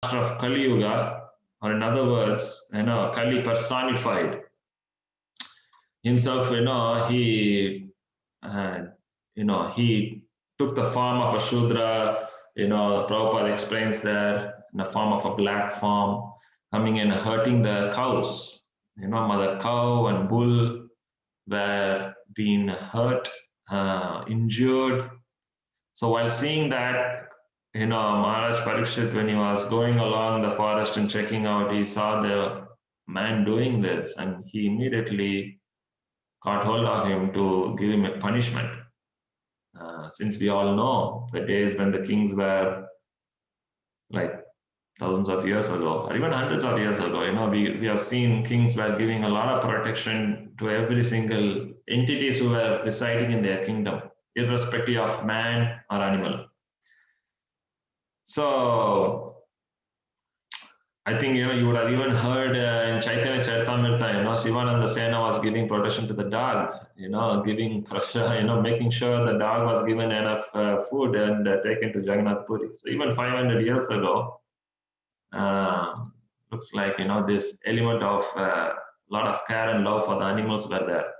master of Kali Yuga, or in other words, Kali personified himself. Uh, he took the form of a Shudra. Prabhupada explains there in the form of a black form, coming and hurting the cows. Mother cow and bull were being hurt, injured. So while seeing that, Maharaj Parikshit, when he was going along the forest and checking out, he saw the man doing this, and he immediately caught hold of him to give him a punishment. Since we all know the days when the kings were like thousands of years ago, or even hundreds of years ago, we have seen kings were giving a lot of protection to every single entities who were residing in their kingdom, irrespective of man or animal. So I think you would have even heard in Chaitanya Charitamrita, Sivananda Sena was giving protection to the dog, giving pressure, making sure the dog was given enough food and taken to Jagannath Puri. So even 500 years ago, looks like this element of lot of care and love for the animals were there.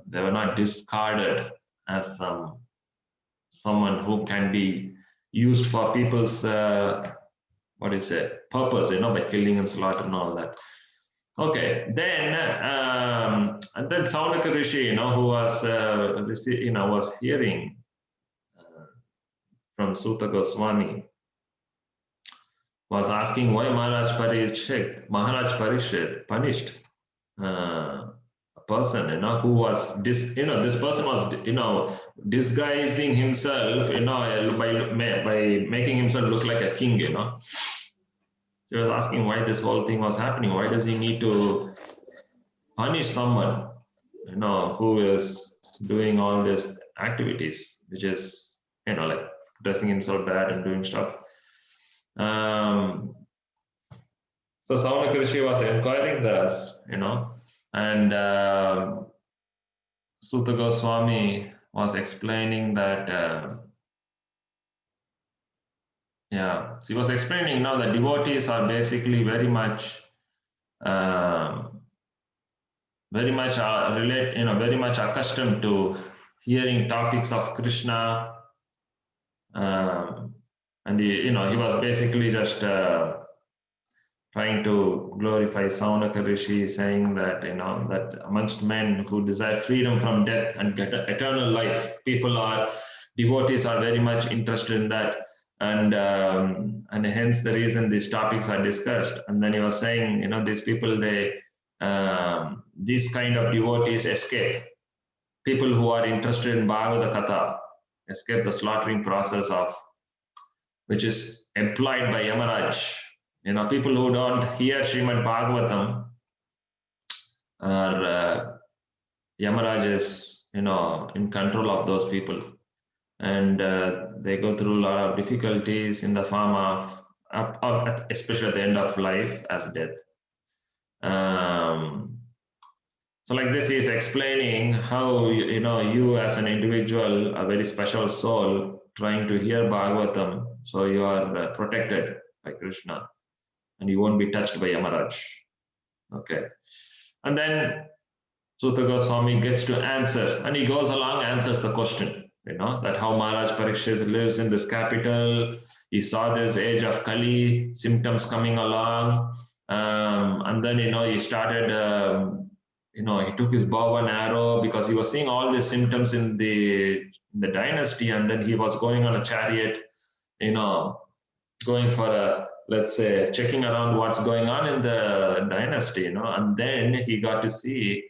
They were not discarded as someone who can be used for people's purpose, by killing and slaughter and all that. Okay, then and then Saunaka Rishi, who was was hearing from Suta Goswami, was asking why Maharaj Parikshit punished a person, who was this person was disguising himself, by making himself look like a king, So he was asking why this whole thing was happening. Why does he need to punish someone, who is doing all these activities, which is, like dressing himself bad and doing stuff. So Saunaka Rishi was inquiring this, and Suta Goswami was explaining that, she was explaining now that devotees are basically very much very much accustomed to hearing topics of Krishna, and he was basically just trying to glorify Saunaka Rishi, saying that that amongst men who desire freedom from death and get eternal life, devotees are very much interested in that, and hence the reason these topics are discussed. And then he was saying, these people, these kind of devotees escape. People who are interested in Bhagavata Katha escape the slaughtering process which is employed by Yamaraj. People who don't hear Srimad Bhagavatam are Yamaraj is, in control of those people, and they go through a lot of difficulties in the form of, especially at the end of life, as death. So like this, he is explaining how you as an individual, a very special soul, trying to hear Bhagavatam, so you are protected by Krishna, and you won't be touched by Yamaraj. Okay, and then Suta Goswami gets to answer, and he goes along, answers the question, that how Maharaj Parikshit lives in this capital. He saw this age of Kali, symptoms coming along, and then he started. He took his bow and arrow, because he was seeing all these symptoms in the dynasty, and then he was going on a chariot, going for a, let's say, checking around what's going on in the dynasty, and then he got to see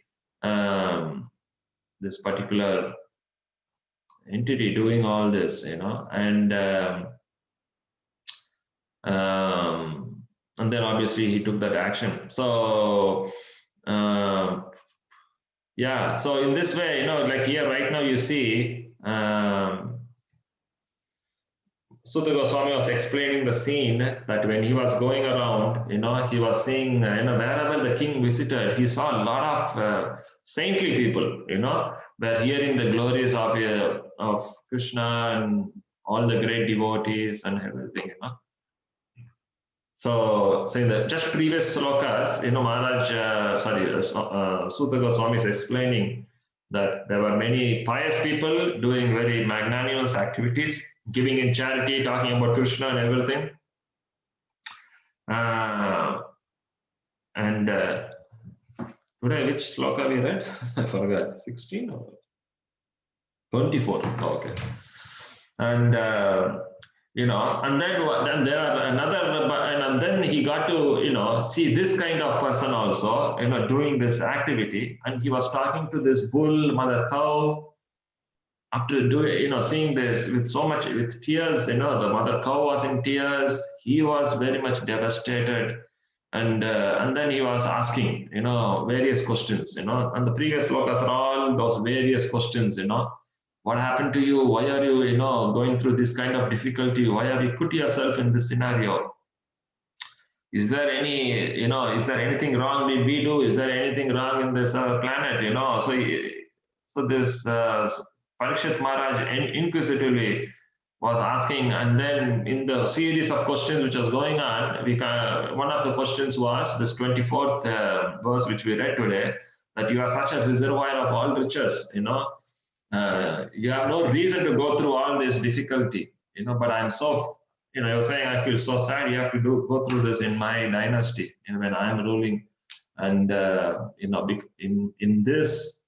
this particular entity doing all this, and then obviously he took that action. So so in this way, like here right now you see Suta Goswami was explaining the scene that when he was going around, he was seeing, wherever the king visited, he saw a lot of saintly people, were hearing the glories of Krishna and all the great devotees and everything, So in the just previous slokas, Maharaj, Suta Goswami is explaining that there were many pious people doing very magnanimous activities, giving in charity, talking about Krishna and everything. And today, which sloka we read? I forgot. 16 or 24? Oh, okay. And and then there are and then he got to see this kind of person also doing this activity, and he was talking to this bull, mother cow. After doing seeing this with so much with tears, the mother cow was in tears. He was very much devastated, and then he was asking various questions, and the previous slokas are all those various questions, what happened to you? Why are you, going through this kind of difficulty? Why have you put yourself in this scenario? Is there is there anything wrong did we do? Is there anything wrong in this planet? So this Parikshit Maharaj inquisitively was asking, and then in the series of questions which was going on, one of the questions was this 24th verse which we read today, that you are such a reservoir of all riches, you have no reason to go through all this difficulty, but I'm so, you're saying I feel so sad you have to go through this in my dynasty, when I'm ruling. And, in this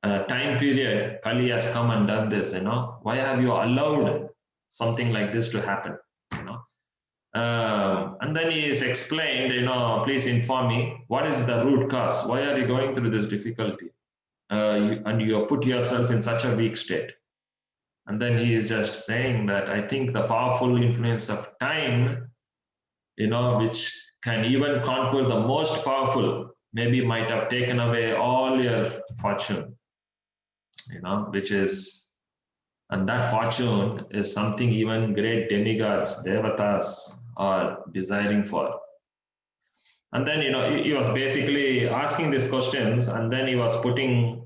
time period, Kali has come and done this, why have you allowed something like this to happen, and then he is explained, please inform me, what is the root cause? Why are you going through this difficulty? And you have put yourself in such a weak state. And then he is just saying that I think the powerful influence of time, which can even conquer the most powerful, maybe might have taken away all your fortune, which is, and that fortune is something even great demigods, devatas are desiring for. And then, he was basically asking these questions, and then he was putting,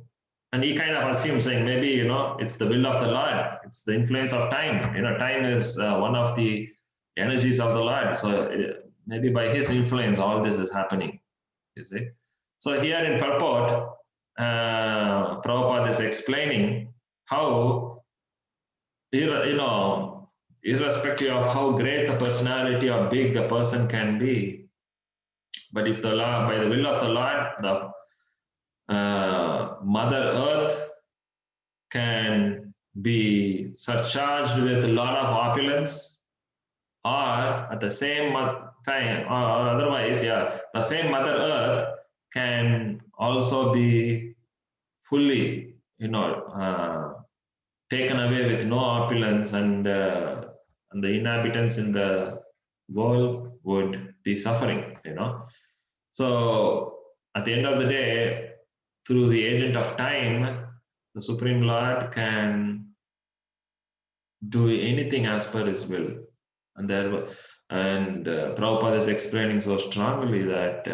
and he kind of assumed, saying, maybe, it's the will of the Lord, it's the influence of time. Time is one of the energies of the Lord. So maybe by his influence, all this is happening, you see. So here in purport, Prabhupada is explaining how, irrespective of how great the personality or big a person can be, but if the Lord, by the will of the Lord, the Mother Earth can be surcharged with a lot of opulence, or at the same time, or otherwise, the same Mother Earth can also be fully, taken away with no opulence, and the inhabitants in the world would be suffering, So at the end of the day, through the agent of time, the Supreme Lord can do anything as per his will. And Prabhupada is explaining so strongly that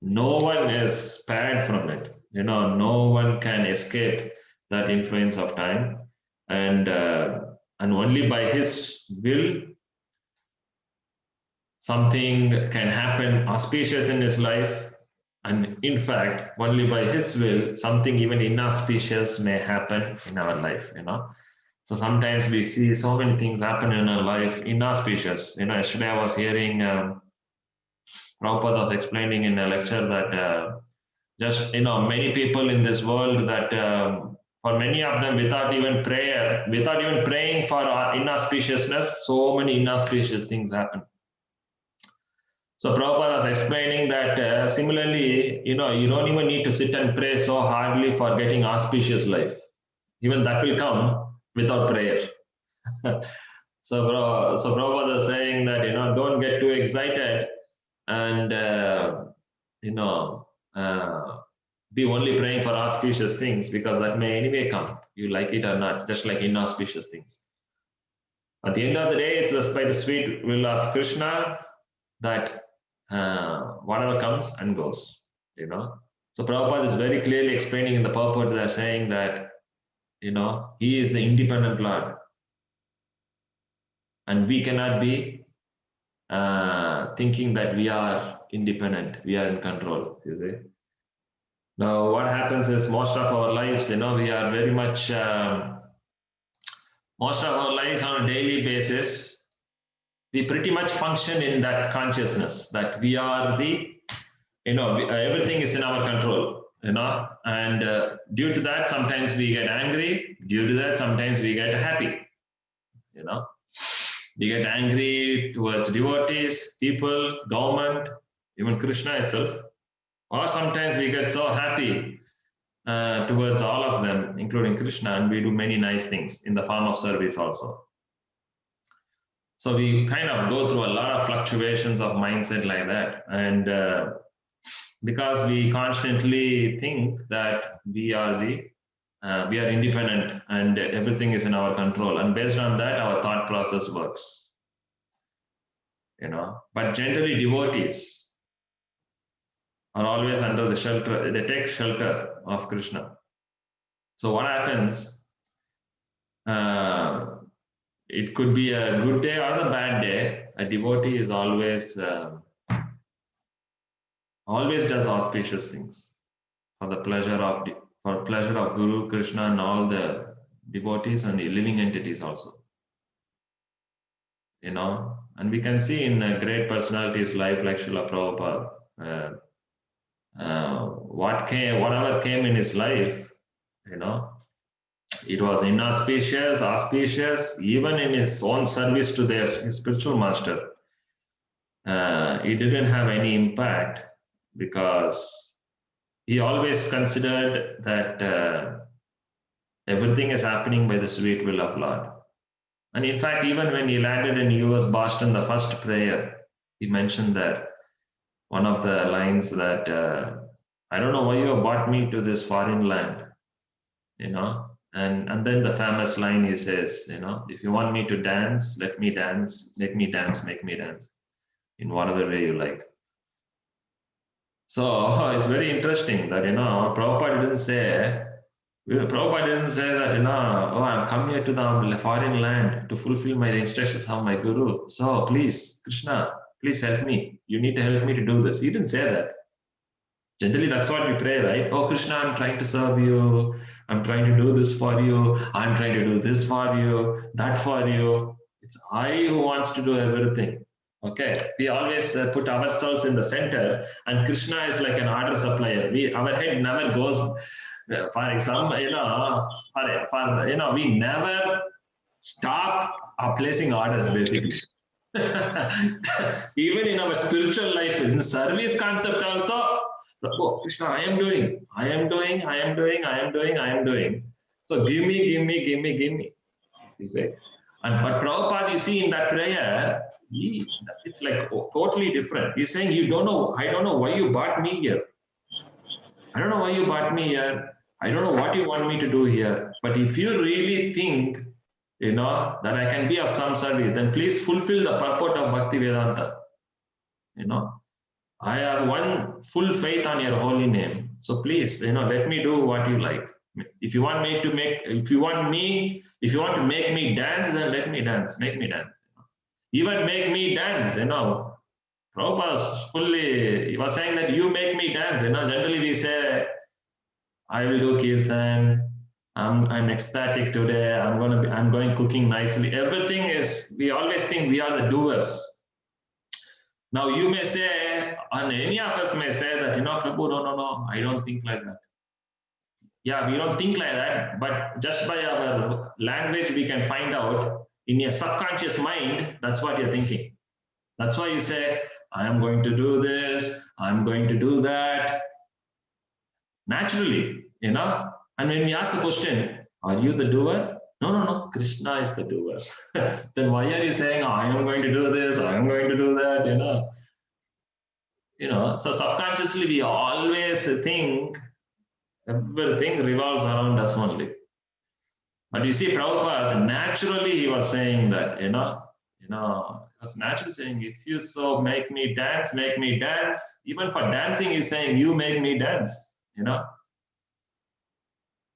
no one is spared from it. No one can escape that influence of time, and only by his will something can happen auspicious in his life, and in fact only by his will something even inauspicious may happen in our life. So sometimes we see so many things happen in our life inauspicious. Yesterday I was hearing Prabhupada was explaining in a lecture that just many people in this world, that for many of them, without even praying for inauspiciousness, so many inauspicious things happen. So Prabhupada was explaining that similarly, you don't even need to sit and pray so hardly for getting auspicious life. Even that will come without prayer. So Prabhupada is saying that, don't get too excited and, be only praying for auspicious things, because that may anyway come, you like it or not, just like inauspicious things. At the end of the day, it's just by the sweet will of Krishna that whatever comes and goes, So Prabhupada is very clearly explaining in the purport, they're saying that, he is the independent Lord. And we cannot be thinking that we are independent, we are in control, you see. Now, what happens is most of our lives, we are very much, most of our lives on a daily basis, we pretty much function in that consciousness that we are the, everything is in our control, and due to that, sometimes we get angry. Due to that, sometimes we get happy, We get angry towards devotees, people, government, even Krishna itself. Or sometimes we get so happy towards all of them, including Krishna, and we do many nice things in the form of service also. So we kind of go through a lot of fluctuations of mindset like that. And because we constantly think that we are independent and everything is in our control. And based on that, our thought process works. But generally devotees are always under the shelter, they take shelter of Krishna. So what happens? It could be a good day or the bad day. A devotee is always does auspicious things for the pleasure of Guru, Krishna, and all the devotees and the living entities also. And we can see in a great personalities' life like Srila Prabhupada, whatever came in his life, it was inauspicious, auspicious, even in his own service to his spiritual master. It didn't have any impact because he always considered that everything is happening by the sweet will of Lord. And in fact, even when he landed in US Boston, the first prayer, he mentioned that one of the lines that I don't know why you have brought me to this foreign land, and then the famous line he says, if you want me to dance, let me dance, make me dance, in whatever way you like. So it's very interesting that Prabhupada didn't say that oh, I've come here to the foreign land to fulfill my instructions of my Guru. So please, Krishna, please help me. You need to help me to do this. He didn't say that. Generally, that's what we pray, right? Oh, Krishna, I'm trying to serve you. I'm trying to do this for you. I'm trying to do this for you, that for you. It's I who wants to do everything. Okay, we always put ourselves in the center, and Krishna is like an order supplier. Our head never goes. For example, we never stop placing orders. Basically, even in our spiritual life, in service concept also. Oh, Krishna, I am doing. So give me. You say, but Prabhupada, you see in that prayer, it's like totally different. He's saying, I don't know why you brought me here. I don't know why you brought me here. I don't know what you want me to do here. But if you really think, that I can be of some service, then please fulfill the purport of Bhakti Vedanta. I have one full faith on your holy name. So please, let me do what you like. If you want to make me dance, then let me dance. Make me dance. Even make me dance, Prabhupada he was saying that you make me dance. Generally we say, I will do kirtan. I'm ecstatic today. I'm going cooking nicely. Everything is, we always think we are the doers. Now you may say, and any of us may say that, Prabhu, no, I don't think like that. Yeah, we don't think like that, but just by our language, we can find out in your subconscious mind, that's what you're thinking. That's why you say, I am going to do this, I'm going to do that. Naturally, And when we ask the question, are you the doer? No, Krishna is the doer. Then why are you saying, I am going to do this, I am going to do that, So subconsciously, we always think everything revolves around us only. But you see, Prabhupada, naturally he was saying that, he was naturally saying, if you so make me dance, make me dance. Even for dancing, he's saying, you make me dance,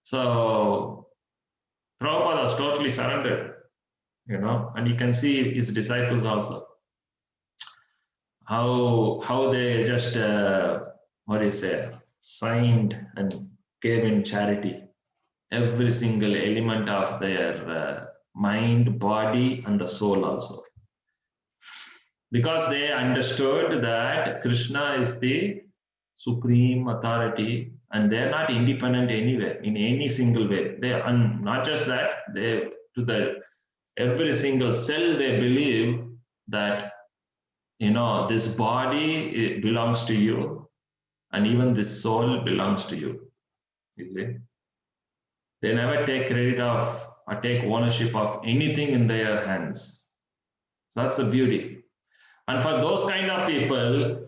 So Prabhupada was totally surrendered, and you can see his disciples also. how they just what do you say, signed and gave in charity every single element of their mind, body, and the soul also, because they understood that Krishna is the supreme authority and they're not independent anywhere in any single way. They, and not just that, they, to the every single cell they believe that, you know, this body, it belongs to you, and even this soul belongs to you. You see, they never take credit of or take ownership of anything in their hands. So that's the beauty. And for those kind of people,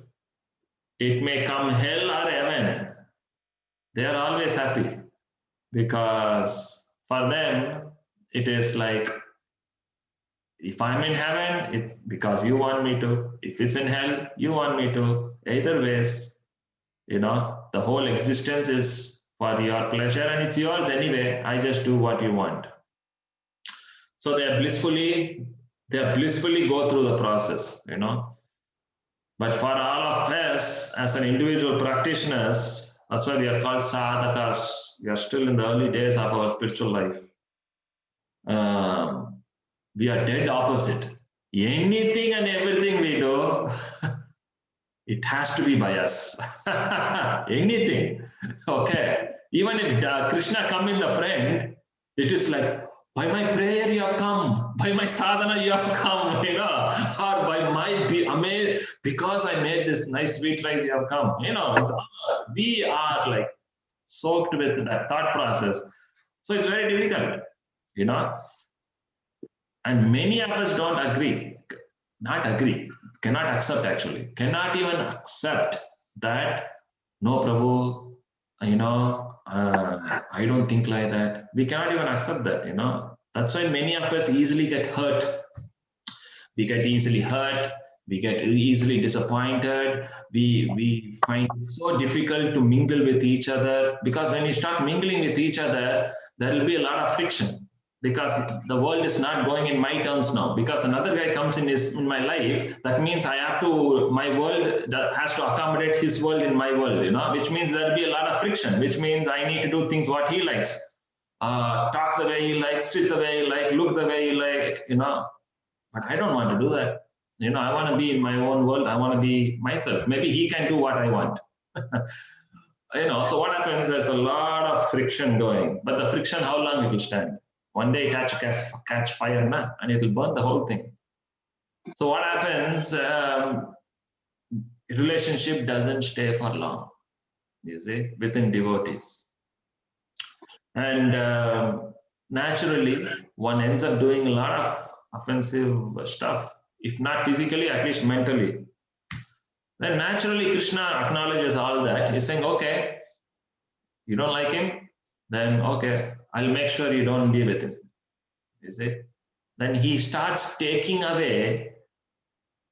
it may come hell or heaven, they are always happy, because for them it is like, if I'm in heaven, it's because you want me to. If it's in hell, you want me to. Either ways, you know, the whole existence is for your pleasure and it's yours anyway. I just do what you want. So they blissfully go through the process, you know. But for all of us as an individual practitioners, that's why we are called sadhakas. We are still in the early days of our spiritual life. We are dead opposite. Anything and everything we do, it has to be by us. Anything. Okay. Even if Krishna come in the front, it is like, by my prayer you have come, by my sadhana you have come, you know, or by my because I made this nice sweet rice you have come, you know. We are like soaked with that thought process, so it's very difficult, you know. And many of us don't agree, cannot accept, actually, cannot even accept that, no, Prabhu, you know, I don't think like that. We cannot even accept that, you know. That's why many of us easily get hurt. We get easily hurt. We get easily disappointed. We find it so difficult to mingle with each other, because when you start mingling with each other, there will be a lot of friction, because the world is not going in my terms now. Because another guy comes in my life, that means I have to, my world that has to accommodate his world in my world, you know, which means there'll be a lot of friction, which means I need to do things what he likes, talk the way he likes, sit the way he likes, look the way he likes, you know. But I don't want to do that. You know, I want to be in my own world. I want to be myself. Maybe he can do what I want. You know, so what happens, there's a lot of friction going, but the friction, how long it will stand? One day it catch fire, na? And it will burn the whole thing. So what happens, relationship doesn't stay for long, you see, within devotees. And naturally, one ends up doing a lot of offensive stuff, if not physically, at least mentally. Then naturally, Krishna acknowledges all that. He's saying, okay, you don't like him, then okay, I'll make sure you don't be with him. You see? Then he starts taking away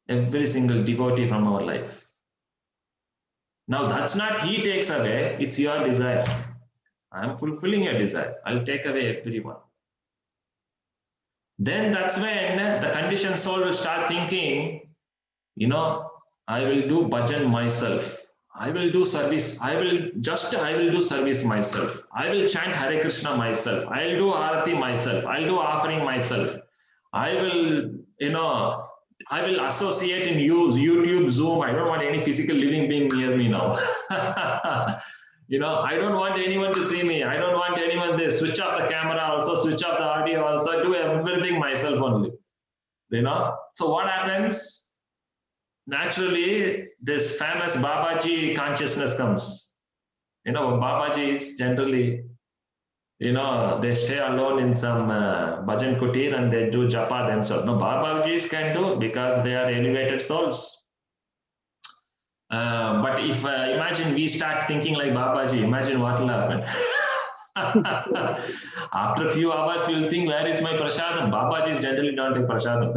every single devotee from our life. Now that's not he takes away, it's your desire. I'm fulfilling your desire. I'll take away everyone. Then that's when the conditioned soul will start thinking, you know, I will do bhajan myself. I will do service. I will do service myself. I will chant Hare Krishna myself. I'll do Arati myself. I'll do offering myself. I will, you know, I will associate in YouTube, Zoom. I don't want any physical living being near me now. You know, I don't want anyone to see me. I don't want anyone there. Switch off the camera also, switch off the audio also, do everything myself only. You know, so what happens? Naturally, this famous Babaji consciousness comes. You know, Babaji is generally, you know, they stay alone in some bhajan kutir and they do japa themselves. No, Babajis can do because they are elevated souls. But if imagine we start thinking like Babaji, imagine what will happen. After a few hours, we'll think, where is my prasadam? Babajis generally don't take prasadam.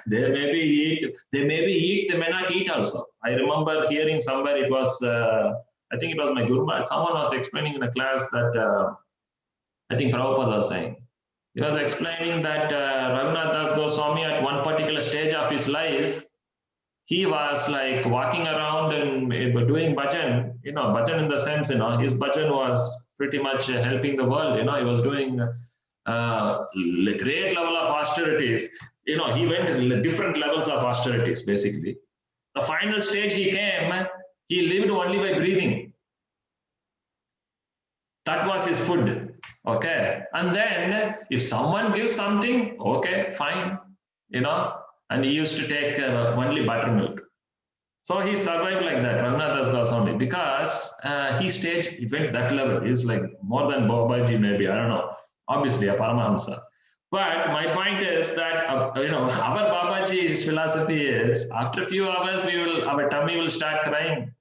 They maybe eat, they may not eat also. I remember hearing somewhere, it was, I think it was my Guru Maharaj, someone was explaining in a class that, I think Prabhupada was saying. He was explaining that Raghunath Das Goswami at one particular stage of his life, he was like walking around and doing bhajan, bhajan in the sense, his bhajan was pretty much helping the world, he was doing great level of austerities. He went different levels of austerities, basically. The final stage he came, he lived only by breathing. That was his food. Okay. And then if someone gives something, okay, fine, and he used to take only buttermilk. So he survived like that, Raghunath Goswami, because he went that level. He's like more than Babaji, maybe, I don't know, obviously a Paramahamsa. But my point is that, our Babaji's philosophy is after a few hours, our tummy will start crying.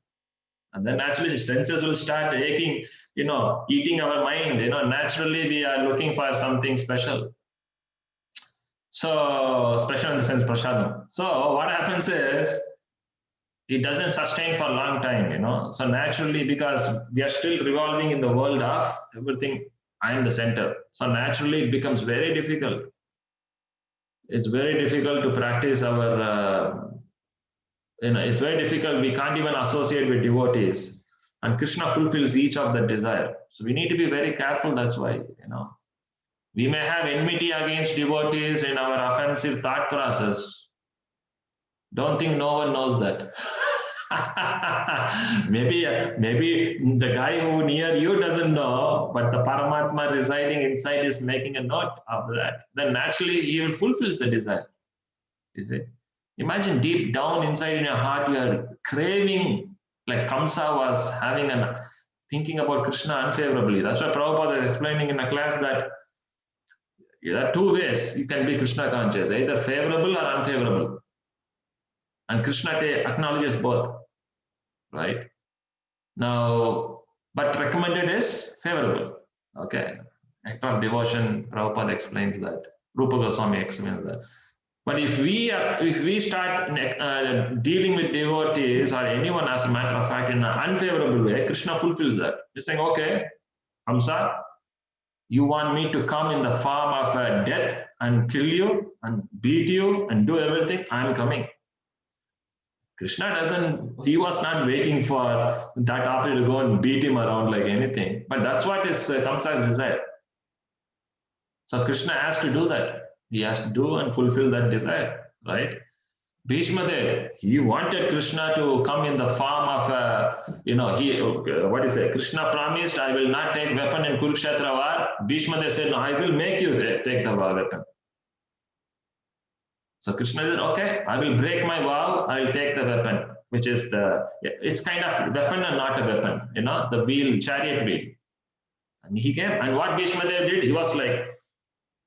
And then naturally senses will start aching, eating our mind. Naturally we are looking for something special. So special in the sense prasadam. So what happens is it doesn't sustain for a long time, So naturally, because we are still revolving in the world of everything, I am the center. So naturally it becomes very difficult. It's very difficult to practice our it's very difficult. We can't even associate with devotees. And Krishna fulfills each of the desire. So we need to be very careful. That's why, we may have enmity against devotees in our offensive thought process. Don't think no one knows that. maybe the guy who near you doesn't know, but the Paramatma residing inside is making a note of that. Then naturally he will fulfill the desire. Is it? Imagine deep down inside in your heart, you are craving, like Kamsa was thinking about Krishna unfavorably. That's why Prabhupada is explaining in a class that there are two ways you can be Krishna conscious, either favorable or unfavorable. And Krishna acknowledges both, right? Now, but recommended is favorable. Okay. Act of devotion, Prabhupada explains that. Rupa Goswami explains that. But if we start dealing with devotees or anyone, as a matter of fact, in an unfavorable way, Krishna fulfills that. He's saying, okay, Hamsa, you want me to come in the form of a death and kill you and beat you and do everything? I'm coming. Krishna he was not waiting for that opportunity to go and beat him around like anything. But that's what is Kamsa's desire. So Krishna has to do that. He has to do and fulfill that desire, right? Bhishma, he wanted Krishna to come in the form of what is it? Krishna promised, I will not take weapon in Kurukshetra war. Bhishma said, no, I will make you take the weapon. So Krishna said, okay, I will break my vow, I will take the weapon, which is it's kind of weapon and not a weapon, the wheel, chariot wheel. And he came, and what Bhishma did, he was like,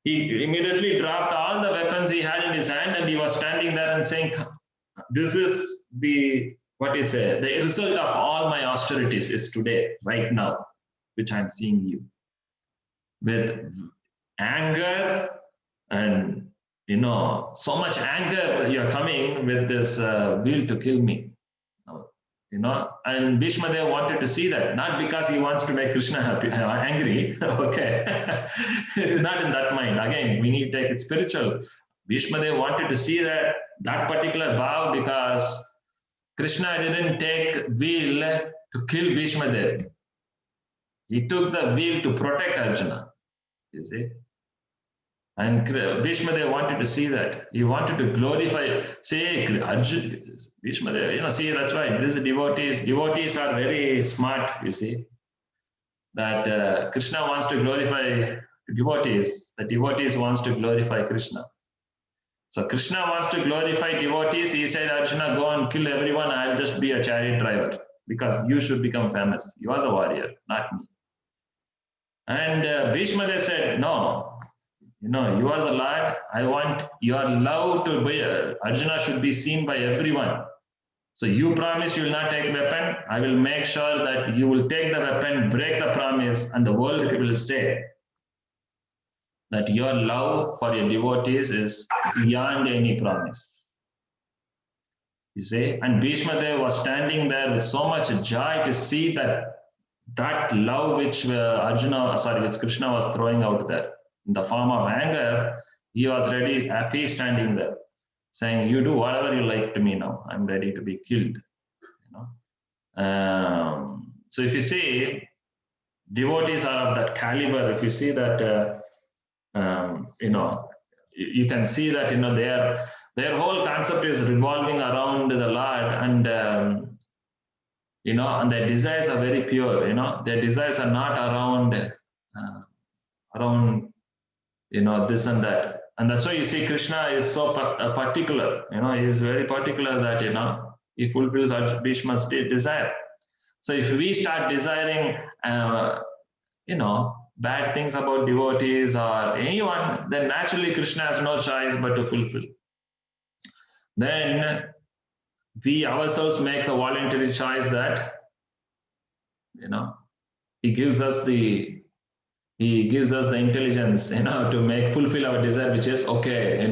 he immediately dropped all the weapons he had in his hand and he was standing there and saying, this is the result of all my austerities is today, right now, which I'm seeing you. With anger and, so much anger, you're coming with this will to kill me. And Bhishma wanted to see that, not because he wants to make Krishna happy, angry, okay. It's not in that mind. Again, we need to take it spiritual. Bhishma wanted to see that particular vow because Krishna didn't take will to kill Bhishma. He took the will to protect Arjuna, you see. And Bhishma wanted to see that. He wanted to glorify, say, Arjuna, Bhishma, see, that's why these devotees. Devotees are very smart, you see. That Krishna wants to glorify devotees. The devotees wants to glorify Krishna. So Krishna wants to glorify devotees. He said, Arjuna, go and kill everyone. I'll just be a chariot driver because you should become famous. You are the warrior, not me. And Bhishma said, no. You are the Lord. I want your love to be, Arjuna should be seen by everyone. So you promise you will not take weapon. I will make sure that you will take the weapon, break the promise, and the world will say that your love for your devotees is beyond any promise. You see, and Bhishma was standing there with so much joy to see that love which which Krishna was throwing out there. In the form of anger, he was ready, happy standing there. saying, you do whatever you like to me now. I'm ready to be killed. So if you see, devotees are of that caliber. If you see that, you can see that their whole concept is revolving around the Lord, and and their desires are very pure. Their desires are not around this and that. And that's why you see Krishna is so particular. He is very particular that he fulfills Bhishma's desire. So if we start desiring bad things about devotees or anyone, then naturally Krishna has no choice but to fulfill. Then we ourselves make the voluntary choice that he gives us the intelligence to fulfill our desire, which is okay.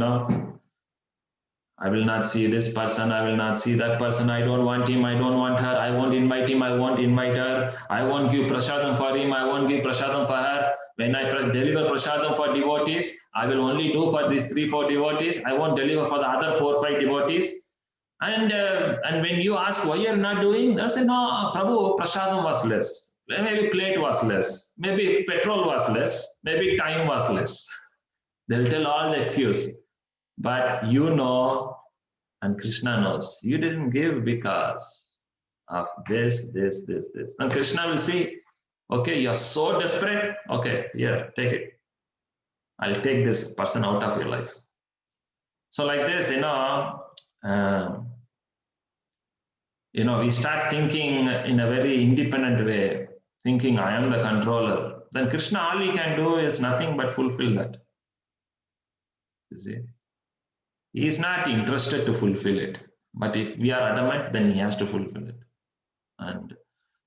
I will not see this person, I will not see that person, I don't want him, I don't want her, I won't invite him, I won't invite her, I won't give prasadam for him, I won't give prasadam for her. When I deliver prasadam for devotees, I will only do for these 3-4 devotees, I won't deliver for the other 4-5 devotees. And when you ask why you're not doing, they'll say, no, Prabhu, prasadam was less, maybe plate was less, maybe petrol was less, maybe time was less. They'll tell all the excuse. But and Krishna knows, you didn't give because of this. And Krishna will see, okay, you're so desperate. Okay, here, take it. I'll take this person out of your life. So like this, we start thinking in a very independent way, thinking I am the controller. Then Krishna, all he can do is nothing but fulfill that. You see? He is not interested to fulfill it. But if we are adamant, then he has to fulfill it. And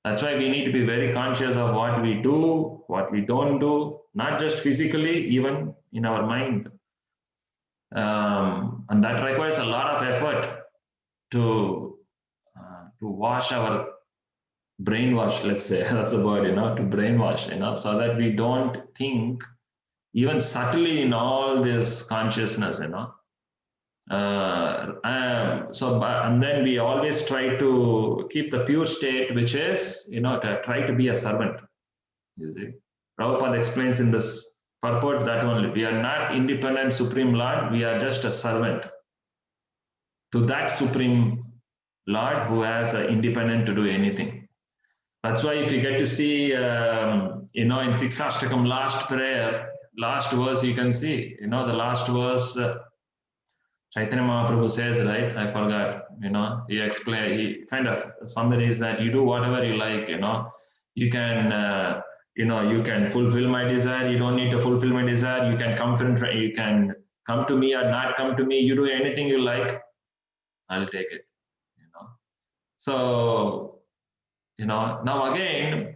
that's why we need to be very conscious of what we do, what we don't do, not just physically, even in our mind. And that requires a lot of effort to wash our brainwash, let's say, that's a word, to brainwash, so that we don't think even subtly in all this consciousness, and then we always try to keep the pure state, which is, to try to be a servant. You see, Prabhupada explains in this purport that only we are not independent Supreme Lord, we are just a servant to that Supreme Lord who has independent to do anything. That's why if you get to see, in Siksashtakam last prayer, last verse, you can see, the last verse, Chaitanya Mahaprabhu says, right? I forgot, he kind of summarizes that you do whatever you like, you can, you can fulfill my desire. You don't need to fulfill my desire. You can come to me or not come to me. You do anything you like, I'll take it, So, now again,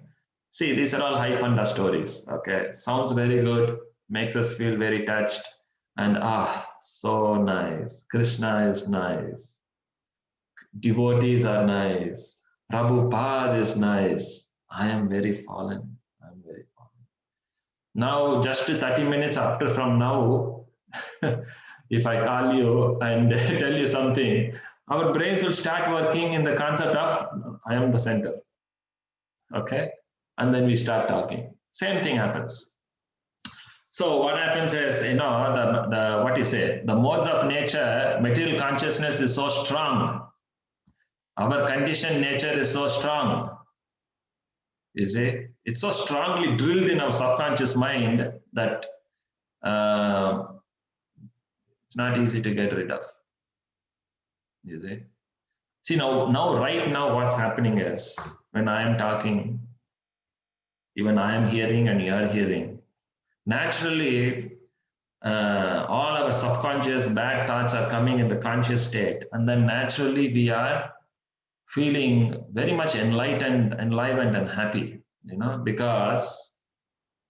see, these are all high funda stories. Okay. Sounds very good, makes us feel very touched. And so nice. Krishna is nice. Devotees are nice. Prabhupada is nice. I am very fallen. I'm very fallen. Now, just 30 minutes after from now, if I call you and tell you something, our brains will start working in the concept of I am the center. Okay? And then we start talking. Same thing happens. So what happens is, the modes of nature, material consciousness is so strong. Our conditioned nature is so strong. You see, it's so strongly drilled in our subconscious mind that it's not easy to get rid of. You see? See, right now, what's happening is, when I am talking, even I am hearing and you are hearing, naturally, all our subconscious bad thoughts are coming in the conscious state. And then naturally, we are feeling very much enlivened and happy, because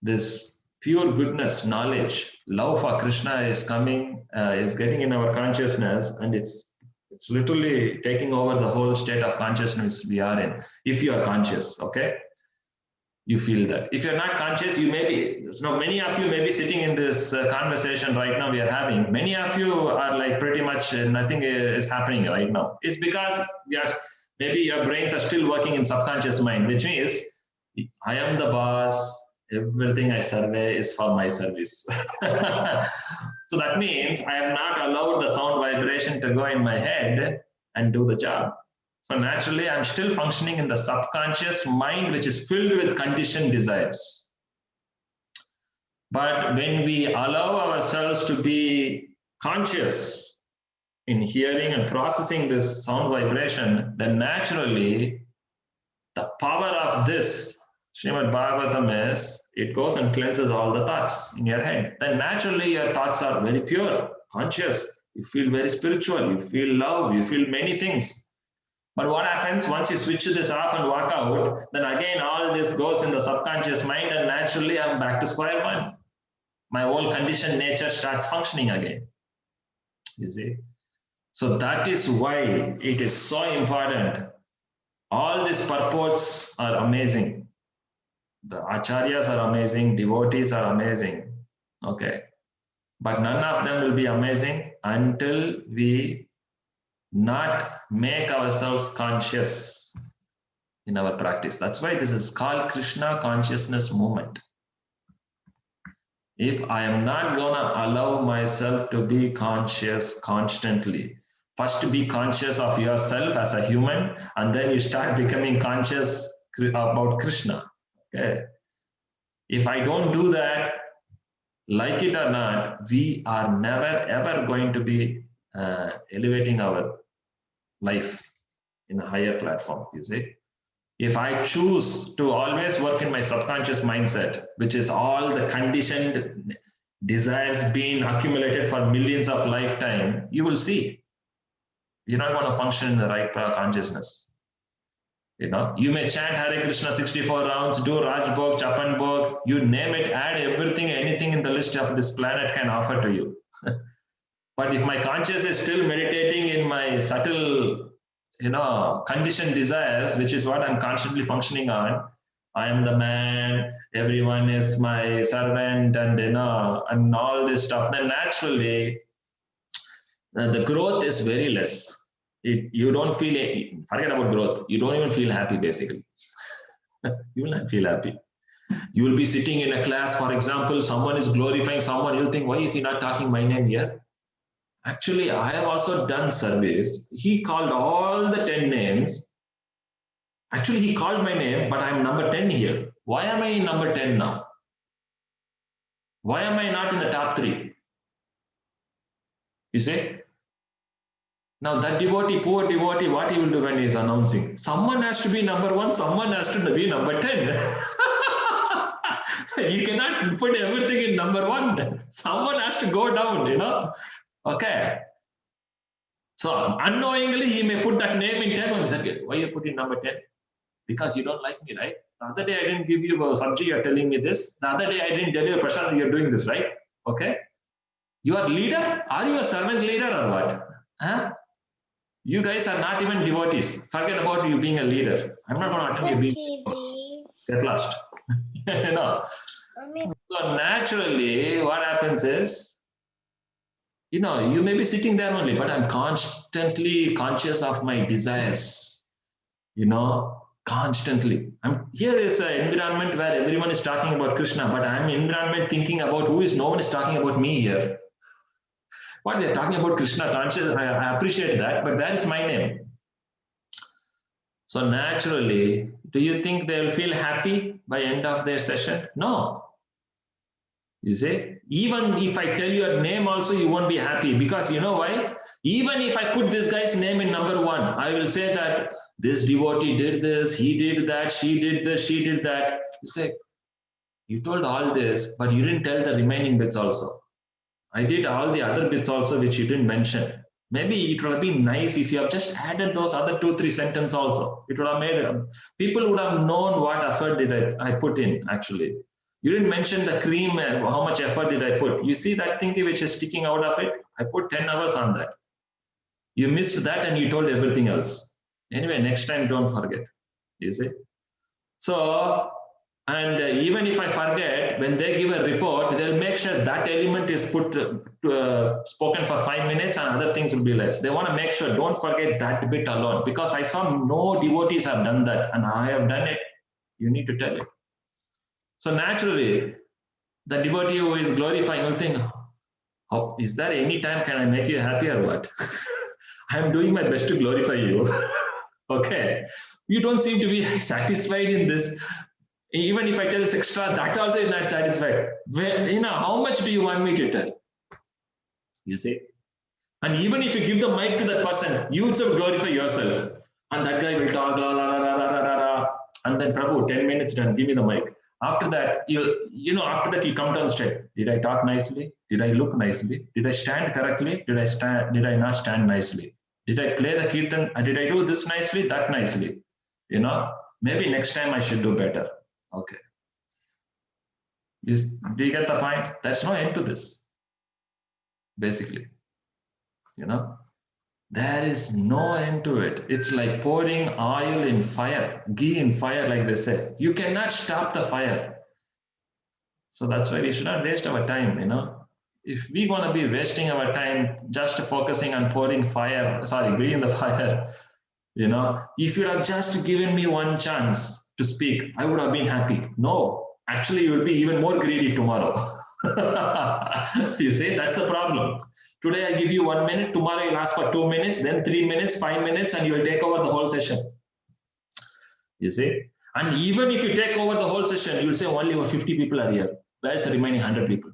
this pure goodness, knowledge, love for Krishna is coming, is getting in our consciousness, and it's literally taking over the whole state of consciousness we are in, if you are conscious, okay? you feel that. If you're not conscious, you may be, many of you may be sitting in this conversation right now we are having. Many of you are like pretty much nothing is happening right now. It's because maybe your brains are still working in subconscious mind, which means I am the boss. Everything I survey is for my service. So that means I have not allowed the sound vibration to go in my head and do the job. So naturally, I'm still functioning in the subconscious mind, which is filled with conditioned desires. But when we allow ourselves to be conscious in hearing and processing this sound vibration, then naturally, the power of this Srimad Bhagavatam is, it goes and cleanses all the thoughts in your head. Then naturally, your thoughts are very pure, conscious. You feel very spiritual. You feel love. You feel many things. But what happens once you switch this off and walk out, then again all this goes in the subconscious mind, and naturally I'm back to square one. My whole conditioned nature starts functioning again. You see? So that is why it is so important. All these purports are amazing. The acharyas are amazing, devotees are amazing. Okay. But none of them will be amazing until we not make ourselves conscious in our practice. That's why this is called Krishna consciousness movement. If I am not gonna allow myself to be conscious constantly, first be conscious of yourself as a human, and then you start becoming conscious about Krishna. Okay. If I don't do that, like it or not, we are never ever going to be elevating our life in a higher platform. You see, if I choose to always work in my subconscious mindset, which is all the conditioned desires being accumulated for millions of lifetime, you will see you're not going to function in the right consciousness. You may chant Hare Krishna 64 rounds, do Rajbhog, Chapan Bhog, you name it, add everything, anything in the list of this planet can offer to you. But if my conscious is still meditating in my subtle, conditioned desires, which is what I'm constantly functioning on, I am the man, everyone is my servant, and and all this stuff, then naturally the growth is very less. You don't feel it, forget about growth. You don't even feel happy, basically. You will not feel happy. You will be sitting in a class, for example, someone is glorifying someone, you'll think, why is he not talking my name here? Actually, I have also done surveys. He called all the 10 names. Actually, he called my name, but I'm number 10 here. Why am I in number 10 now? Why am I not in the top 3? You see? Now that devotee, poor devotee, what he will do when he is announcing? Someone has to be number 1, someone has to be number 10. You cannot put everything in number 1. Someone has to go down, Okay. So unknowingly, he may put that name in 10. Why you put in number 10? Because you don't like me, right? The other day I didn't give you a subject, you're telling me this. The other day I didn't tell you, Prashant, you're doing this, right? Okay. You are leader? Are you a servant leader or what? Huh? You guys are not even devotees. Forget about you being a leader. I'm not going to attend you being. Get lost. So naturally, what happens is, you may be sitting there only, but I'm constantly conscious of my desires. Constantly. Here is an environment where everyone is talking about Krishna, but I'm in environment thinking about no one is talking about me here. What they're talking about Krishna conscious, I appreciate that, but where is my name? So naturally, do you think they'll feel happy by end of their session? No. You see, even if I tell you a name also, you won't be happy, because you know why? Even if I put this guy's name in number 1, I will say that this devotee did this, he did that, she did this, she did that. You say, you told all this, but you didn't tell the remaining bits also. I did all the other bits also, which you didn't mention. Maybe it would have been nice if you have just added those other 2-3 sentences also. It would have made, people would have known what effort did I put in, actually. You didn't mention the cream and how much effort did I put. You see that thing which is sticking out of it? I put 10 hours on that. You missed that and you told everything else. Anyway, next time, don't forget. You see? So And even if I forget, when they give a report, they'll make sure that element is spoken for 5 minutes and other things will be less. They want to make sure, don't forget that bit alone, because I saw no devotees have done that and I have done it. You need to tell it. So naturally, the devotee who is glorifying will think, oh, is there any time can I make you happy or what? I am doing my best to glorify you. Okay. You don't seem to be satisfied in this. Even if I tell it's extra, that also is not satisfied. How much do you want me to tell? You see? And even if you give the mic to that person, you also glorify yourself. And that guy will talk, la, la, la, la, la, la, la. And then, Prabhu, 10 minutes done, give me the mic. After that, after that, you come down straight. Did I talk nicely? Did I look nicely? Did I stand correctly? Did I not stand nicely? Did I play the kirtan? Did I do this nicely, that nicely? Maybe next time I should do better. Okay. Do you get the point? There's no end to this. Basically, there is no end to it. It's like pouring oil in fire, ghee in fire, like they say. You cannot stop the fire. So that's why we should not waste our time, If we want to be wasting our time just focusing on pouring ghee in the fire, if you had just given me one chance to speak, I would have been happy. No, actually, you will be even more greedy tomorrow. You see, that's the problem. Today, I give you 1 minute. Tomorrow, you'll ask for 2 minutes, then 3 minutes, 5 minutes, and you will take over the whole session. You see? And even if you take over the whole session, you'll say only 50 people are here. Where's the remaining 100 people?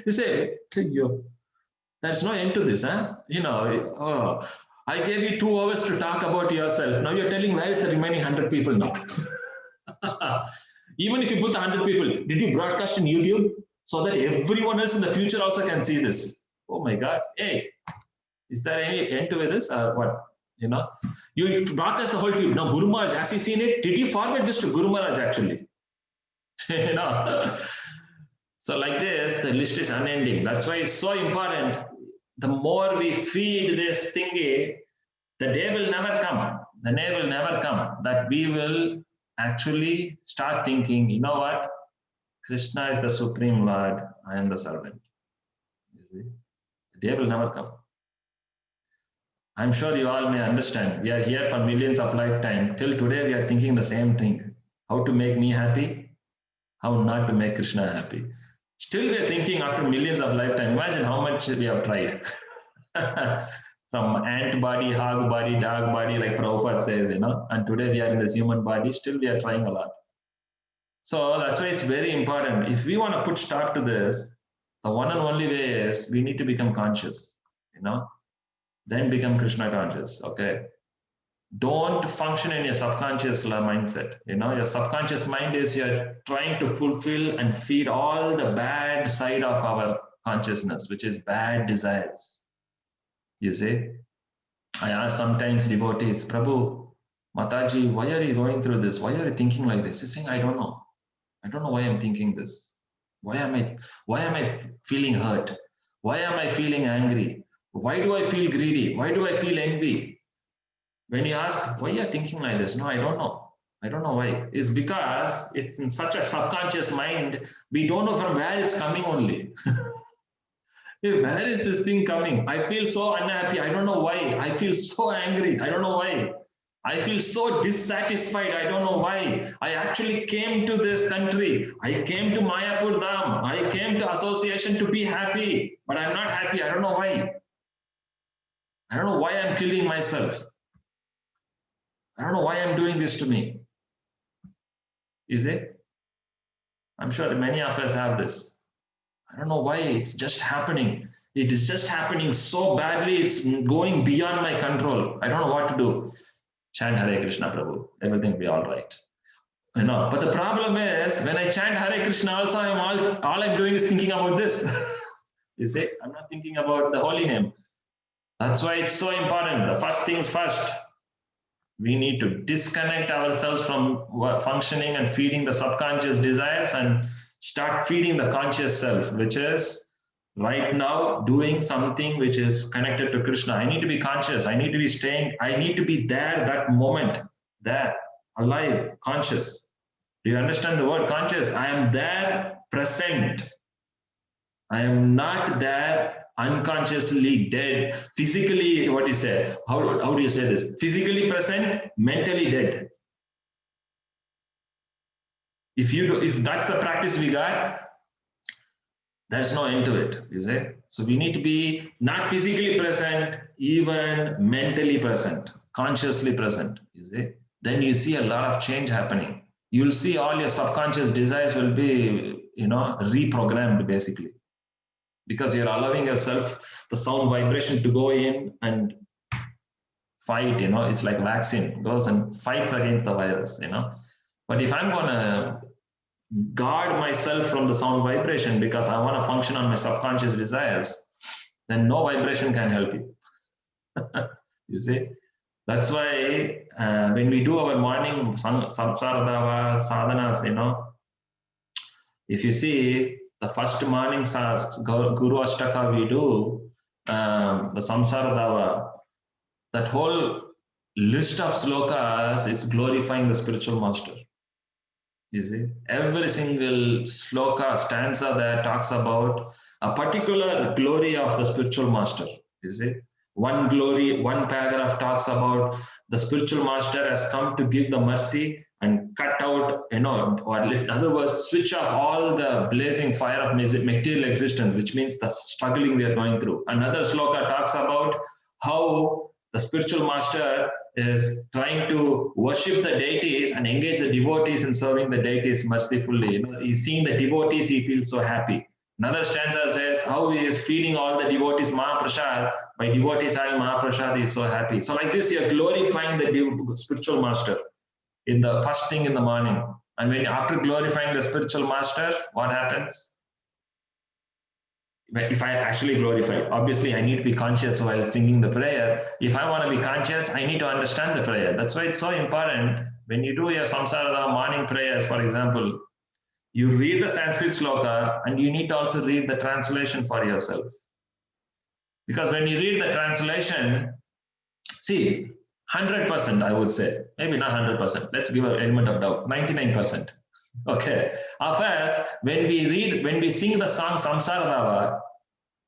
You say, there's no end to this, huh? I gave you 2 hours to talk about yourself. Now you're telling where is the remaining 100 people now? Even if you put 100 people, did you broadcast on YouTube so that everyone else in the future also can see this? Oh my God. Hey, is there any end to this or what? You broadcast the whole tube. Now Guru Maharaj, has he seen it? Did you forward this to Guru Maharaj actually? So like this, the list is unending. That's why it's so important. The more we feed this thingy, the day will never come. The day will never come that we will actually start thinking, you know what? Krishna is the Supreme Lord. I am the servant. You see? The day will never come. I'm sure you all may understand. We are here for millions of lifetimes. Till today, we are thinking the same thing. How to make me happy? How not to make Krishna happy? Still, we are thinking after millions of lifetimes. Imagine how much we have tried. From ant body, hog body, dog body, like Prabhupada says, and today we are in this human body, still we are trying a lot. So that's why it's very important. If we want to put stop to this, the one and only way is we need to become conscious, then become Krishna conscious, okay? Don't function in your subconscious mindset. Your subconscious mind is you're trying to fulfill and feed all the bad side of our consciousness, which is bad desires. You see, I ask sometimes devotees, Prabhu, Mataji, why are you going through this? Why are you thinking like this? He's saying, I don't know. I don't know why I'm thinking this. Why am I feeling hurt? Why am I feeling angry? Why do I feel greedy? Why do I feel envy? When you ask, why are you thinking like this? No, I don't know. I don't know why. It's because it's in such a subconscious mind, we don't know from where it's coming only. Where is this thing coming? I feel so unhappy. I don't know why. I feel so angry. I don't know why. I feel so dissatisfied. I don't know why. I actually came to this country. I came to Mayapur Dham. I came to association to be happy, but I'm not happy. I don't know why. I don't know why I'm killing myself. I don't know why I'm doing this to me. Is it? I'm sure many of us have this. I don't know why it's just happening. It is just happening so badly. It's going beyond my control. I don't know what to do. Chant Hare Krishna, Prabhu. Everything will be all right. But the problem is when I chant Hare Krishna, also all I'm doing is thinking about this. You see, I'm not thinking about the holy name. That's why it's so important. The first things first. We need to disconnect ourselves from functioning and feeding the subconscious desires and start feeding the conscious self, which is right now doing something which is connected to Krishna. I need to be conscious. I need to be staying. I need to be there that moment. There. alive, conscious. Do you understand the word conscious? I am there, present. I am not there, unconsciously dead. Physically, what you say? How do you say this? Physically present, mentally dead. If that's the practice we got, there's no end to it, you see. So we need to be not physically present, even mentally present, consciously present, you see. Then you see a lot of change happening. You'll see all your subconscious desires will be, reprogrammed basically, because you're allowing yourself the sound vibration to go in and fight, it's like vaccine, goes and fights against the virus, But if I'm gonna guard myself from the sound vibration because I want to function on my subconscious desires, then no vibration can help you. You see, that's why when we do our morning samsaradava sadhanas, if you see the first morning Guru Ashtaka we do, the samsaradava, that whole list of slokas is glorifying the spiritual master. You see, every single sloka, stanza there talks about a particular glory of the spiritual master. You see, one glory, one paragraph talks about the spiritual master has come to give the mercy and cut out, or in other words, switch off all the blazing fire of material existence, which means the struggling we are going through. Another sloka talks about how the spiritual master is trying to worship the deities and engage the devotees in serving the deities mercifully. He's seeing the devotees, he feels so happy. Another stanza says how he is feeding all the devotees Mahaprasad. By devotees having Mahaprasad, he is so happy. So like this, you're glorifying the spiritual master in the first thing in the morning. And when after glorifying the spiritual master, what happens? If I actually glorify, obviously I need to be conscious while singing the prayer. If I want to be conscious, I need to understand the prayer. That's why it's so important when you do your samsara morning prayers, for example, you read the Sanskrit sloka and you need to also read the translation for yourself. Because when you read the translation, see, 100%, I would say, maybe not 100%, let's give an element of doubt, 99%. Okay, of us, when we sing the song Samsaradava,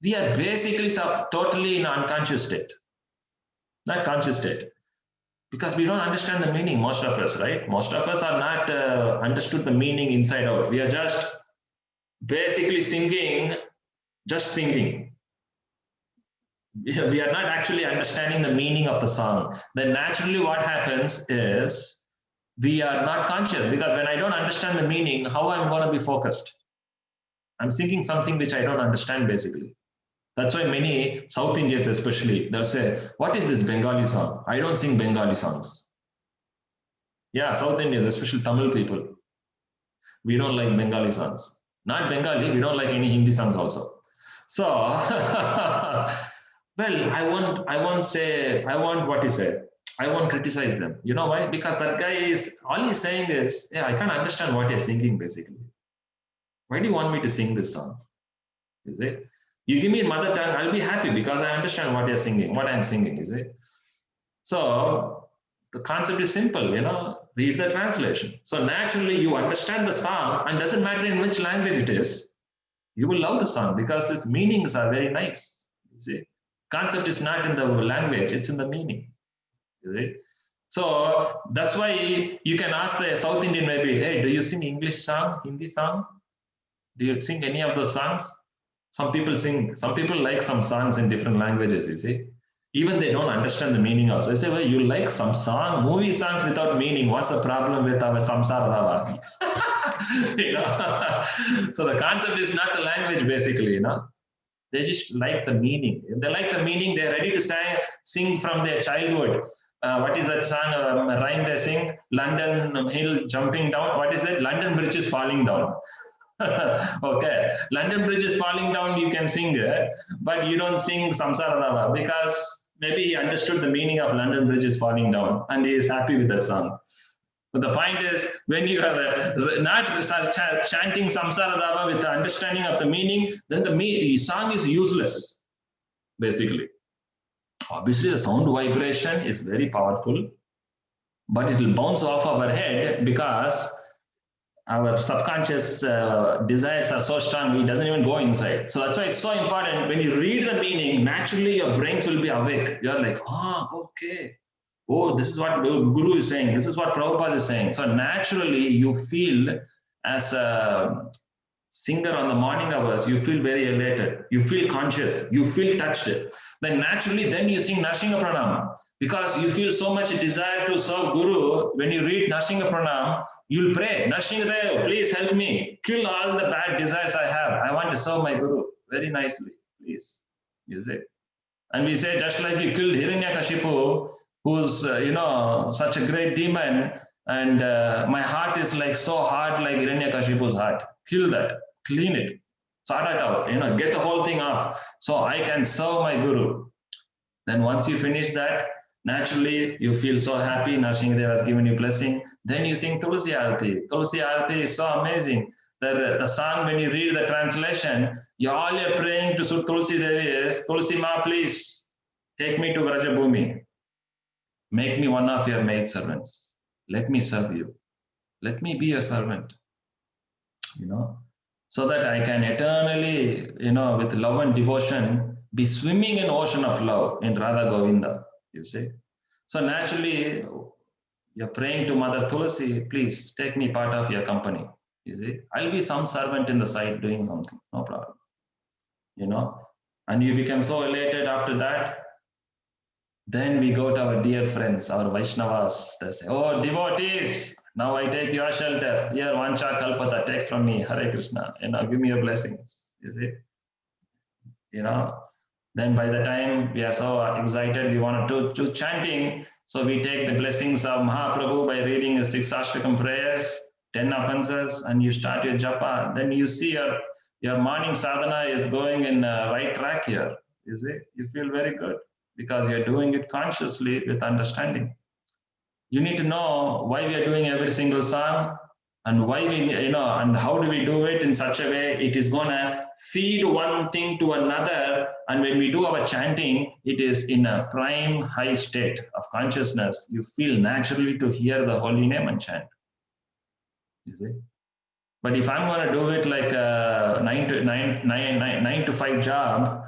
we are basically totally in unconscious state, not conscious state, because we don't understand the meaning, most of us, right? Most of us are not understood the meaning inside out. We are just basically singing, just singing. We are not actually understanding the meaning of the song. Then naturally what happens is, we are not conscious, because when I don't understand the meaning, how I'm going to be focused? I'm singing something which I don't understand, basically. That's why many South Indians especially, they'll say, what is this Bengali song? I don't sing Bengali songs. Yeah, South Indians, especially Tamil people, we don't like Bengali songs. Not Bengali, we don't like any Hindi songs also. So, well, I won't what you say. I won't criticize them. You know why? Because that guy is, all he's saying is, yeah, I can't understand what you're singing, basically. Why do you want me to sing this song? You see? You give me in mother tongue, I'll be happy because I understand what you're singing, what I'm singing, you see? So the concept is simple, read the translation. So naturally you understand the song, and doesn't matter in which language it is, you will love the song because its meanings are very nice. You see? Concept is not in the language, it's in the meaning. So that's why you can ask the South Indian maybe, hey, do you sing English song, Hindi song? Do you sing any of those songs? Some people like some songs in different languages, you see. Even they don't understand the meaning also. They say, well, you like some movie songs without meaning. What's the problem with our samsara? So the concept is not the language, basically, They just like the meaning. If they like the meaning, they're ready to sing from their childhood. What is that song, rhyme they sing? London hill jumping down. What is it? London Bridge is falling down. Okay, London Bridge is falling down, you can sing it, but you don't sing Samsaradava because maybe he understood the meaning of London Bridge is falling down and he is happy with that song. But the point is, when you have not chanting Samsaradava with the understanding of the meaning, then the song is useless, basically. Obviously, the sound vibration is very powerful, but it will bounce off our head because our subconscious desires are so strong, it doesn't even go inside. So that's why it's so important. When you read the meaning, naturally your brains will be awake. You're like, okay. Oh, this is what the Guru is saying. This is what Prabhupada is saying. So naturally you feel, as a singer on the morning hours, you feel very elated. You feel conscious. You feel touched. Then naturally, then you sing Narsingha Pranam because you feel so much desire to serve Guru. When you read Narsingha Pranam, you'll pray, Narsinghadev, please help me. Kill all the bad desires I have. I want to serve my Guru very nicely, please. You say. And we say, just like you killed Hiranyakashipu, who's, such a great demon, and my heart is like so hard like Hiranyakashipu's heart. Kill that, clean it, sort it out, get the whole thing off so I can serve my Guru. Then once you finish that, naturally you feel so happy, Narsinghadev has given you blessing. Then you sing Tulsi Arati. Tulsi Arati is so amazing. The song, when you read the translation, all you're praying to Tulsi Devi is, Tulsi Ma, please take me to Vrajabhumi. Make me one of your maid servants. Let me serve you. Let me be your servant. So that I can eternally, with love and devotion, be swimming in ocean of love in Radha Govinda, you see. So naturally, you're praying to Mother Tulsi, please take me part of your company, you see. I'll be some servant in the side doing something, no problem, And you become so elated after that. Then we go to our dear friends, our Vaishnavas. They say, oh, devotees, now I take your shelter. Here, Vancha Kalpata, take from me, Hare Krishna, give me your blessings. You see? Then by the time we are so excited, we want to do chanting. So we take the blessings of Mahaprabhu by reading the 6 Ashtakam prayers, 10 offenses, and you start your japa. Then you see your morning sadhana is going in the right track here. You see? You feel very good because you're doing it consciously with understanding. You need to know why we are doing every single song and why we, and how do we do it in such a way it is going to feed one thing to another. And when we do our chanting, it is in a prime high state of consciousness. You feel naturally to hear the holy name and chant. You see? But if I'm going to do it like a 9 to 5 job,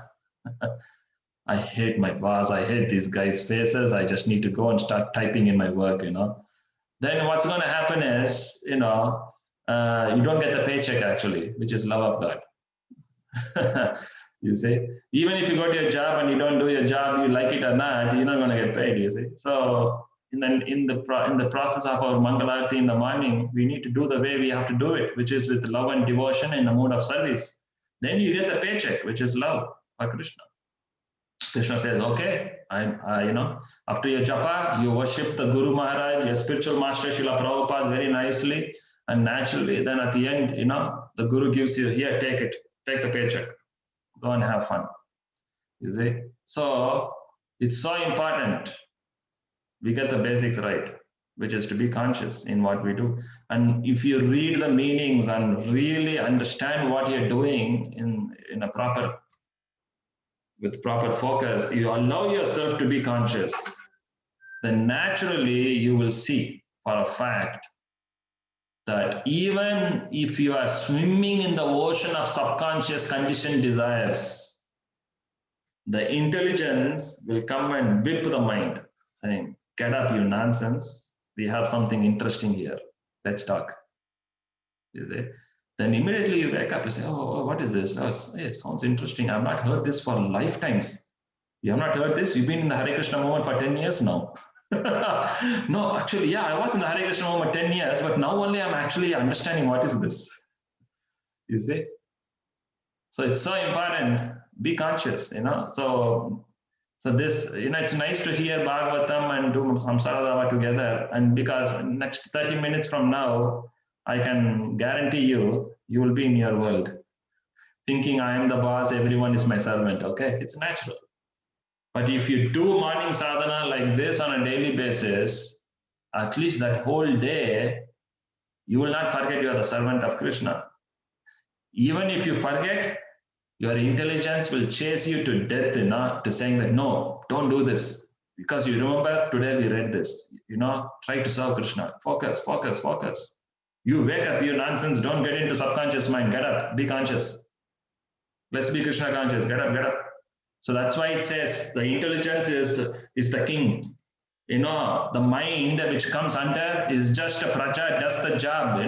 I hate my boss. I hate these guys' faces. I just need to go and start typing in my work, Then what's going to happen is, you don't get the paycheck actually, which is love of God. You see, even if you go to your job and you don't do your job, you like it or not, you're not going to get paid. You see, so in the process of our Mangalarti in the morning, we need to do the way we have to do it, which is with love and devotion in the mood of service. Then you get the paycheck, which is love for Krishna. Krishna says, okay, after your japa, you worship the Guru Maharaj, your spiritual master, Srila Prabhupada, very nicely and naturally. Then at the end, the Guru gives you, here, take it, take the paycheck, go and have fun. You see? So it's so important we get the basics right, which is to be conscious in what we do. And if you read the meanings and really understand what you're doing in a with proper focus, you allow yourself to be conscious, then naturally you will see for a fact that even if you are swimming in the ocean of subconscious conditioned desires, the intelligence will come and whip the mind, saying, get up, you nonsense. We have something interesting here. Let's talk. You see? Then immediately you wake up and say, oh, what is this? Oh, it sounds interesting. I've not heard this for lifetimes. You have not heard this? You've been in the Hare Krishna movement for 10 years now. No, actually, yeah, I was in the Hare Krishna movement 10 years, but now only I'm actually understanding what is this. You see? So it's so important. Be conscious, So this, it's nice to hear Bhagavatam and do Samsaradava together. And because next 30 minutes from now, I can guarantee you will be in your world, thinking I am the boss, everyone is my servant, okay? It's natural. But if you do morning sadhana like this on a daily basis, at least that whole day, you will not forget you are the servant of Krishna. Even if you forget, your intelligence will chase you to death, to saying that, no, don't do this. Because you remember today we read this, try to serve Krishna. Focus, focus, focus. You wake up, you nonsense, don't get into subconscious mind. Get up, be conscious. Let's be Krishna conscious. Get up, get up. So that's why it says the intelligence is the king. The mind which comes under is just a praja, does the job,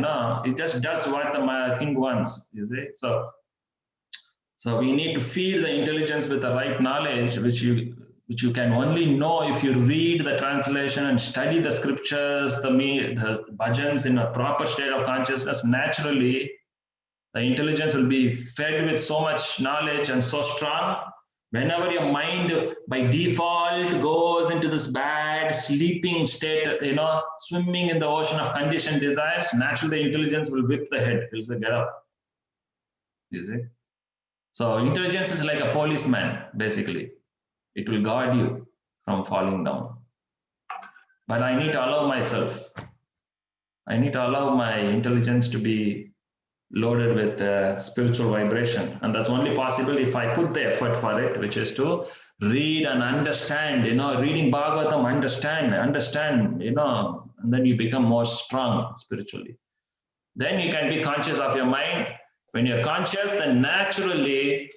it just does what the king wants, you see. So we need to feed the intelligence with the right knowledge, which you can only know if you read the translation and study the scriptures, the bhajans in a proper state of consciousness. Naturally, the intelligence will be fed with so much knowledge and so strong. Whenever your mind by default goes into this bad sleeping state, swimming in the ocean of conditioned desires, naturally the intelligence will whip the head. It will say, get up. You see? So intelligence is like a policeman, basically. It will guard you from falling down. But I need to allow myself. I need to allow my intelligence to be loaded with spiritual vibration. And that's only possible if I put the effort for it, which is to read and understand, reading Bhagavatam, understand, and then you become more strong spiritually. Then you can be conscious of your mind. When you're conscious, then naturally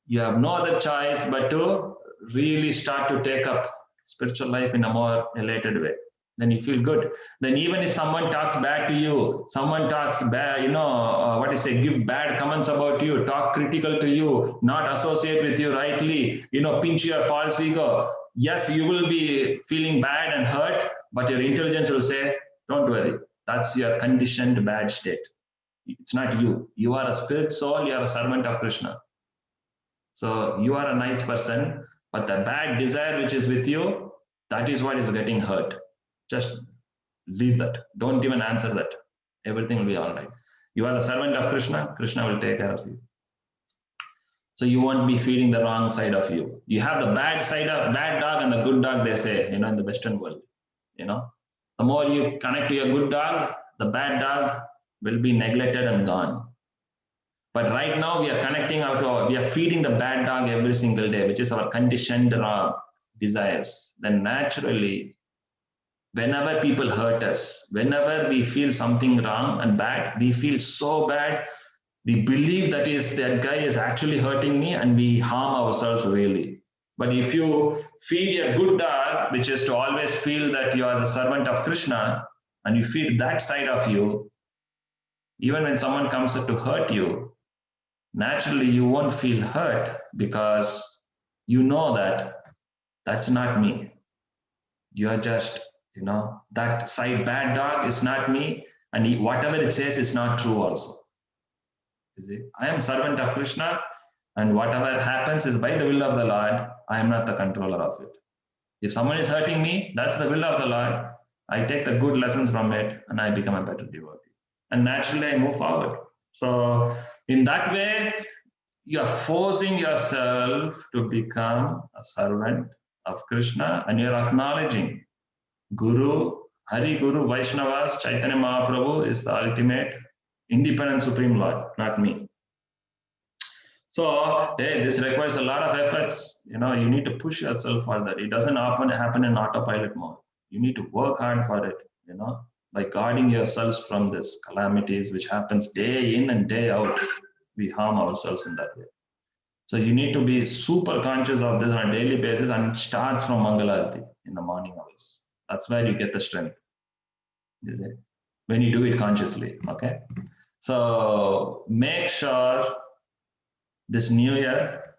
you have no other choice but to really start to take up spiritual life in a more elated way. Then you feel good. Then even if someone talks bad to you, someone talks bad, give bad comments about you, talk critical to you, not associate with you rightly, pinch your false ego. Yes, you will be feeling bad and hurt, but your intelligence will say, don't worry, that's your conditioned bad state. It's not you. You are a spirit soul, you are a servant of Krishna. So you are a nice person, but the bad desire which is with you, that is what is getting hurt. Just leave that. Don't even answer that. Everything will be all right. You are the servant of Krishna. Krishna will take care of you. So you won't be feeding the wrong side of you. You have the bad side of bad dog and the good dog, they say, in the Western world. The more you connect to your good dog, the bad dog will be neglected and gone. But right now we are feeding the bad dog every single day, which is our conditioned desires. Then naturally, whenever people hurt us, whenever we feel something wrong and bad, we feel so bad, we believe that guy is actually hurting me, and we harm ourselves really. But if you feed your good dog, which is to always feel that you are the servant of Krishna, and you feed that side of you, even when someone comes to hurt you, naturally you won't feel hurt, because you know that that's not me. You are just, that side bad dog is not me, and whatever it says is not true also. You see, I am servant of Krishna, and whatever happens is by the will of the Lord. I am not the controller of it. If someone is hurting me, that's the will of the Lord. I take the good lessons from it, and I become a better devotee. And naturally I move forward. So in that way, you are forcing yourself to become a servant of Krishna, and you're acknowledging Guru, Hari Guru, Vaishnavas, Chaitanya Mahaprabhu is the ultimate independent Supreme Lord, not me. So, this requires a lot of efforts. You need to push yourself for that. It doesn't happen in autopilot mode. You need to work hard for it, by guarding yourselves from this calamities which happens day in and day out. We harm ourselves in that way. So you need to be super conscious of this on a daily basis, and it starts from Mangalarti in the morning hours. That's where you get the strength, you see, when you do it consciously, okay? So make sure this new year,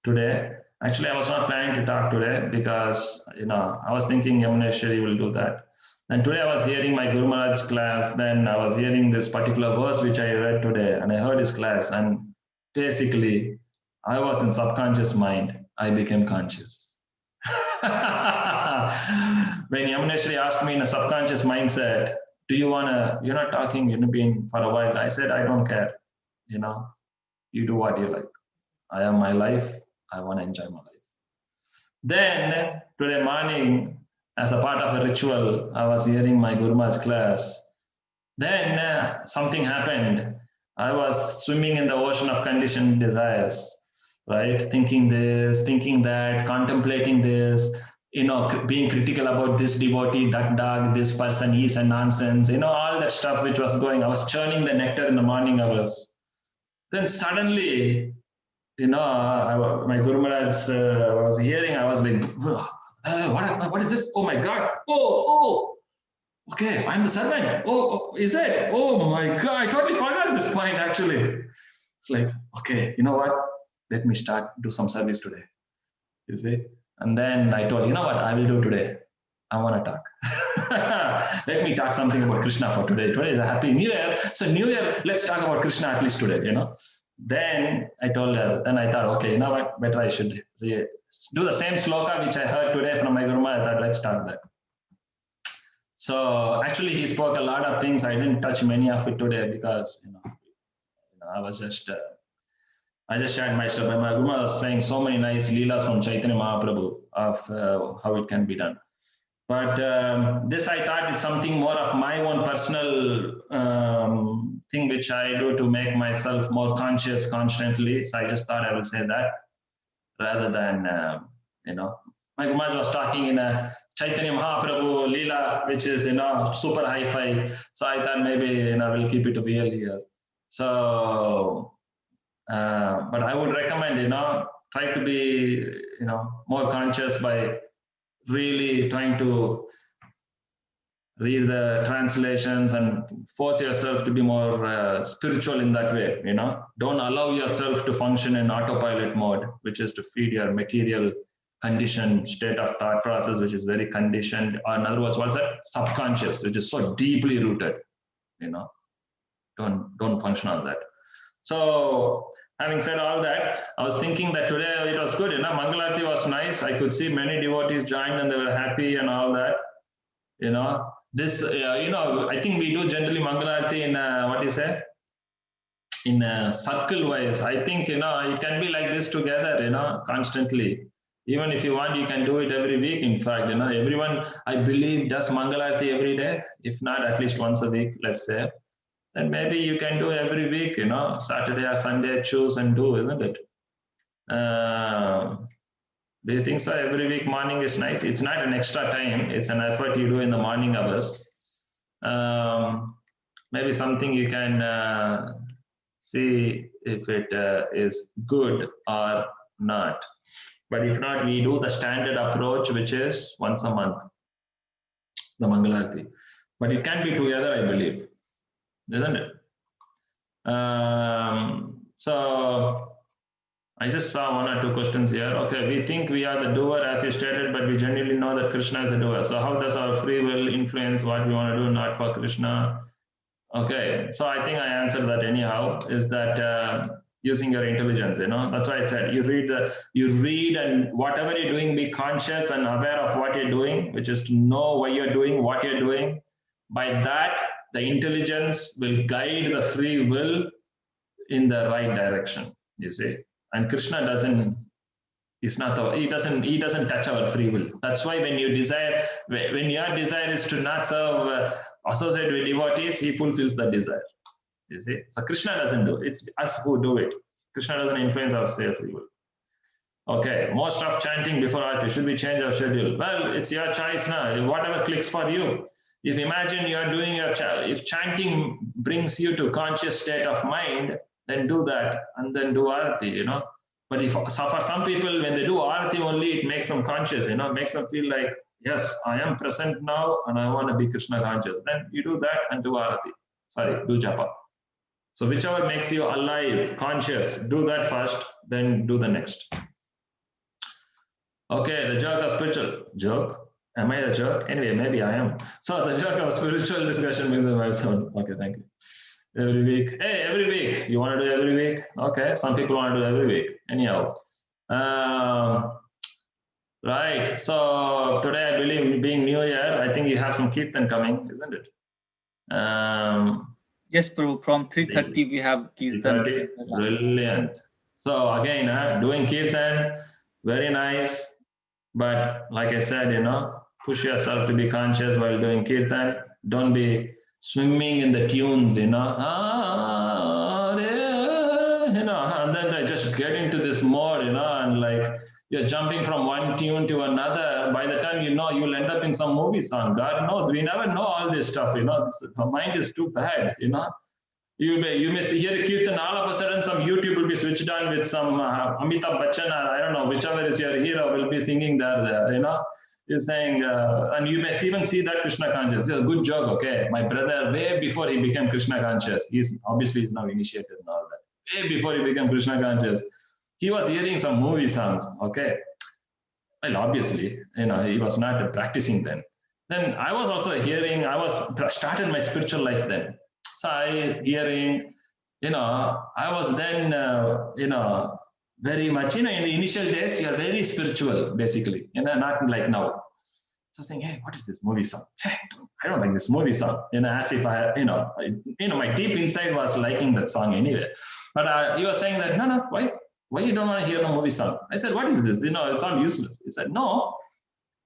today, actually I was not planning to talk today because, I was thinking Yamuneshwari will do that. And today I was hearing my Guru Maharaj's class, then I was hearing this particular verse which I read today, and I heard his class, and basically I was in subconscious mind, I became conscious. When Yamuneshwari asked me in a subconscious mindset, do you want to, you're not talking, you've been for a while. I said, I don't care. You do what you like. I have my life. I want to enjoy my life. Then today morning, as a part of a ritual, I was hearing my Guru Maharaj class. Then something happened. I was swimming in the ocean of conditioned desires, right? Thinking this, thinking that, contemplating this, being critical about this devotee, that dog, this person, he's a nonsense, all that stuff which was going. I was churning the nectar in the morning hours. Then suddenly, my Guru Maharaj was hearing, I was like, what is this? Oh my God. Oh, okay, I'm the servant. Oh, is it? Oh my God, I totally forgot this point actually. It's like, okay, you know what? Let me do some service today. You see? And then I told, you know what I will do today? I want to talk. Let me talk something about Krishna for today. Today is a happy New Year. So New Year, let's talk about Krishna at least today, Then I told her, then I thought, okay, you know what? Better I should do the same sloka which I heard today from my Guru Maharaj. I thought, let's talk that. So actually he spoke a lot of things. I didn't touch many of it today because, I was just I just shared my stuff. My Guru was saying so many nice leelas from Chaitanya Mahaprabhu of how it can be done. But this I thought it's something more of my own personal thing which I do to make myself more conscious constantly. So I just thought I would say that rather than, my Guru was talking in a Chaitanya Mahaprabhu Leela, which is, super hi-fi. So I thought maybe, we'll keep it real here. So, but I would recommend, try to be, more conscious by really trying to read the translations and force yourself to be more spiritual in that way. Don't allow yourself to function in autopilot mode, which is to feed your material conditioned state of thought process, which is very conditioned, or in other words, what's that? Subconscious, which is so deeply rooted. Don't function on that. So having said all that, I was thinking that today it was good. Mangalarti was nice. I could see many devotees joined and they were happy and all that. This, I think we do generally Mangalarti in what do you say? In circle wise. I think, it can be like this together, constantly. Even if you want, you can do it every week. In fact, everyone, I believe, does Mangalarti every day. If not, at least once a week, let's say. Then maybe you can do every week, Saturday or Sunday, choose and do, isn't it? Do you think so? Every week morning is nice. It's not an extra time. It's an effort you do in the morning hours. Maybe something you can see if it is good or not. But if not, we do the standard approach, which is once a month, the Mangalarti. But it can be together, I believe. Isn't it? So I just saw one or two questions here. Okay, we think we are the doer as you stated, but we genuinely know that Krishna is the doer. So how does our free will influence what we want to do, not for Krishna? Okay, so I think I answered that anyhow, is that using your intelligence, that's why I said you read and whatever you're doing, be conscious and aware of what you're doing, which is to know why you're doing, what you're doing. By that, the intelligence will guide the free will in the right direction, you see. And Krishna he doesn't touch our free will. That's why when your desire is to not serve, associate with devotees, he fulfills the desire, you see. So Krishna doesn't do it. It's us who do it. Krishna doesn't influence our free will. Okay, most of chanting before Aarti, should we change our schedule? Well, it's your choice now, whatever clicks for you. If imagine you are doing if chanting brings you to conscious state of mind, then do that and then do Aarti, But for some people, when they do Aarti only, it makes them conscious, makes them feel like, yes, I am present now and I want to be Krishna conscious. Then you do that and do Aarti. Do Japa. So whichever makes you alive, conscious, do that first, then do the next. Okay, the joke of spiritual. Joke? Am I a jerk? Anyway, maybe I am. So the joke of spiritual discussion brings the vibe sound. Okay, thank you. Every week. Hey, every week. You want to do every week? Okay, some people want to do every week. Anyhow. Right. So today, I believe, being New Year, I think you have some Kirtan coming, isn't it? Yes, Prabhu. From 3:30 we have Kirtan. 3:30? Brilliant. So again, doing Kirtan, very nice. But like I said, push yourself to be conscious while doing Kirtan. Don't be swimming in the tunes, and then I just get into this mode, and like you're jumping from one tune to another. By the time you know, you'll end up in some movie song. God knows, we never know all this stuff, you know. The mind is too bad, you know. You may hear a kirtan, all of a sudden some YouTube will be switched on with some Amitabh Bachchan, or I don't know, whichever is your hero will be singing there, you know. He's saying, and you may even see that Krishna conscious. It's a good joke, okay? My brother, way before he became Krishna conscious, he's now initiated and all that. Way before he became Krishna conscious, he was hearing some movie songs, okay? Well, obviously, you know, he was not practicing then. Then I was also hearing, started my spiritual life then. So hearing, you know, I was then, you know, very much, you know, in the initial days, you are very spiritual, basically, you know, not like now. So saying, hey, what is this movie song? Hey, I don't like this movie song, you know, as if you know, my deep inside was liking that song anyway. But he was saying that, no, why you don't want to hear the movie song? I said, what is this? You know, it's all useless. He said, no,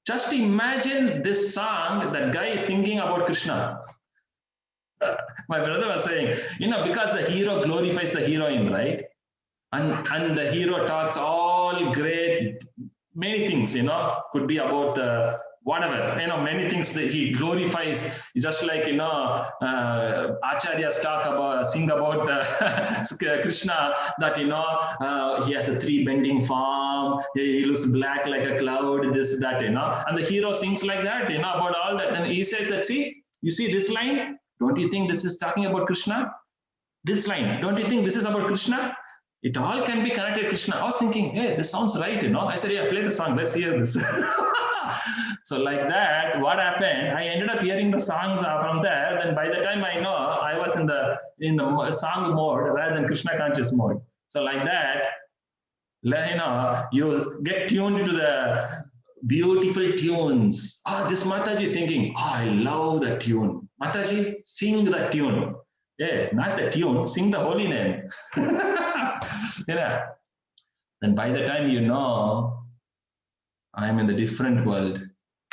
just imagine this song, that guy is singing about Krishna. My brother was saying, you know, because the hero glorifies the heroine, right? And the hero talks all great, many things, you know, could be about whatever, you know, many things that he glorifies, just like, you know, acharyas sing about Krishna, that, you know, he has a three bending form, he looks black like a cloud, this, that, you know, and the hero sings like that, you know, about all that. And he says that, see, you see this line? Don't you think this is talking about Krishna? This line, don't you think this is about Krishna? It all can be connected to Krishna. I was thinking, hey, this sounds right, you know. I said, yeah, play the song, let's hear this. So like that, what happened? I ended up hearing the songs from there. Then by the time I know, I was in the song mode rather than Krishna conscious mode. So like that, you know, you get tuned to the beautiful tunes. This Mataji is singing. I love that tune. Mataji, sing that tune. Yeah, not the tune, sing the holy name. You know, then by the time you know, I'm in the different world.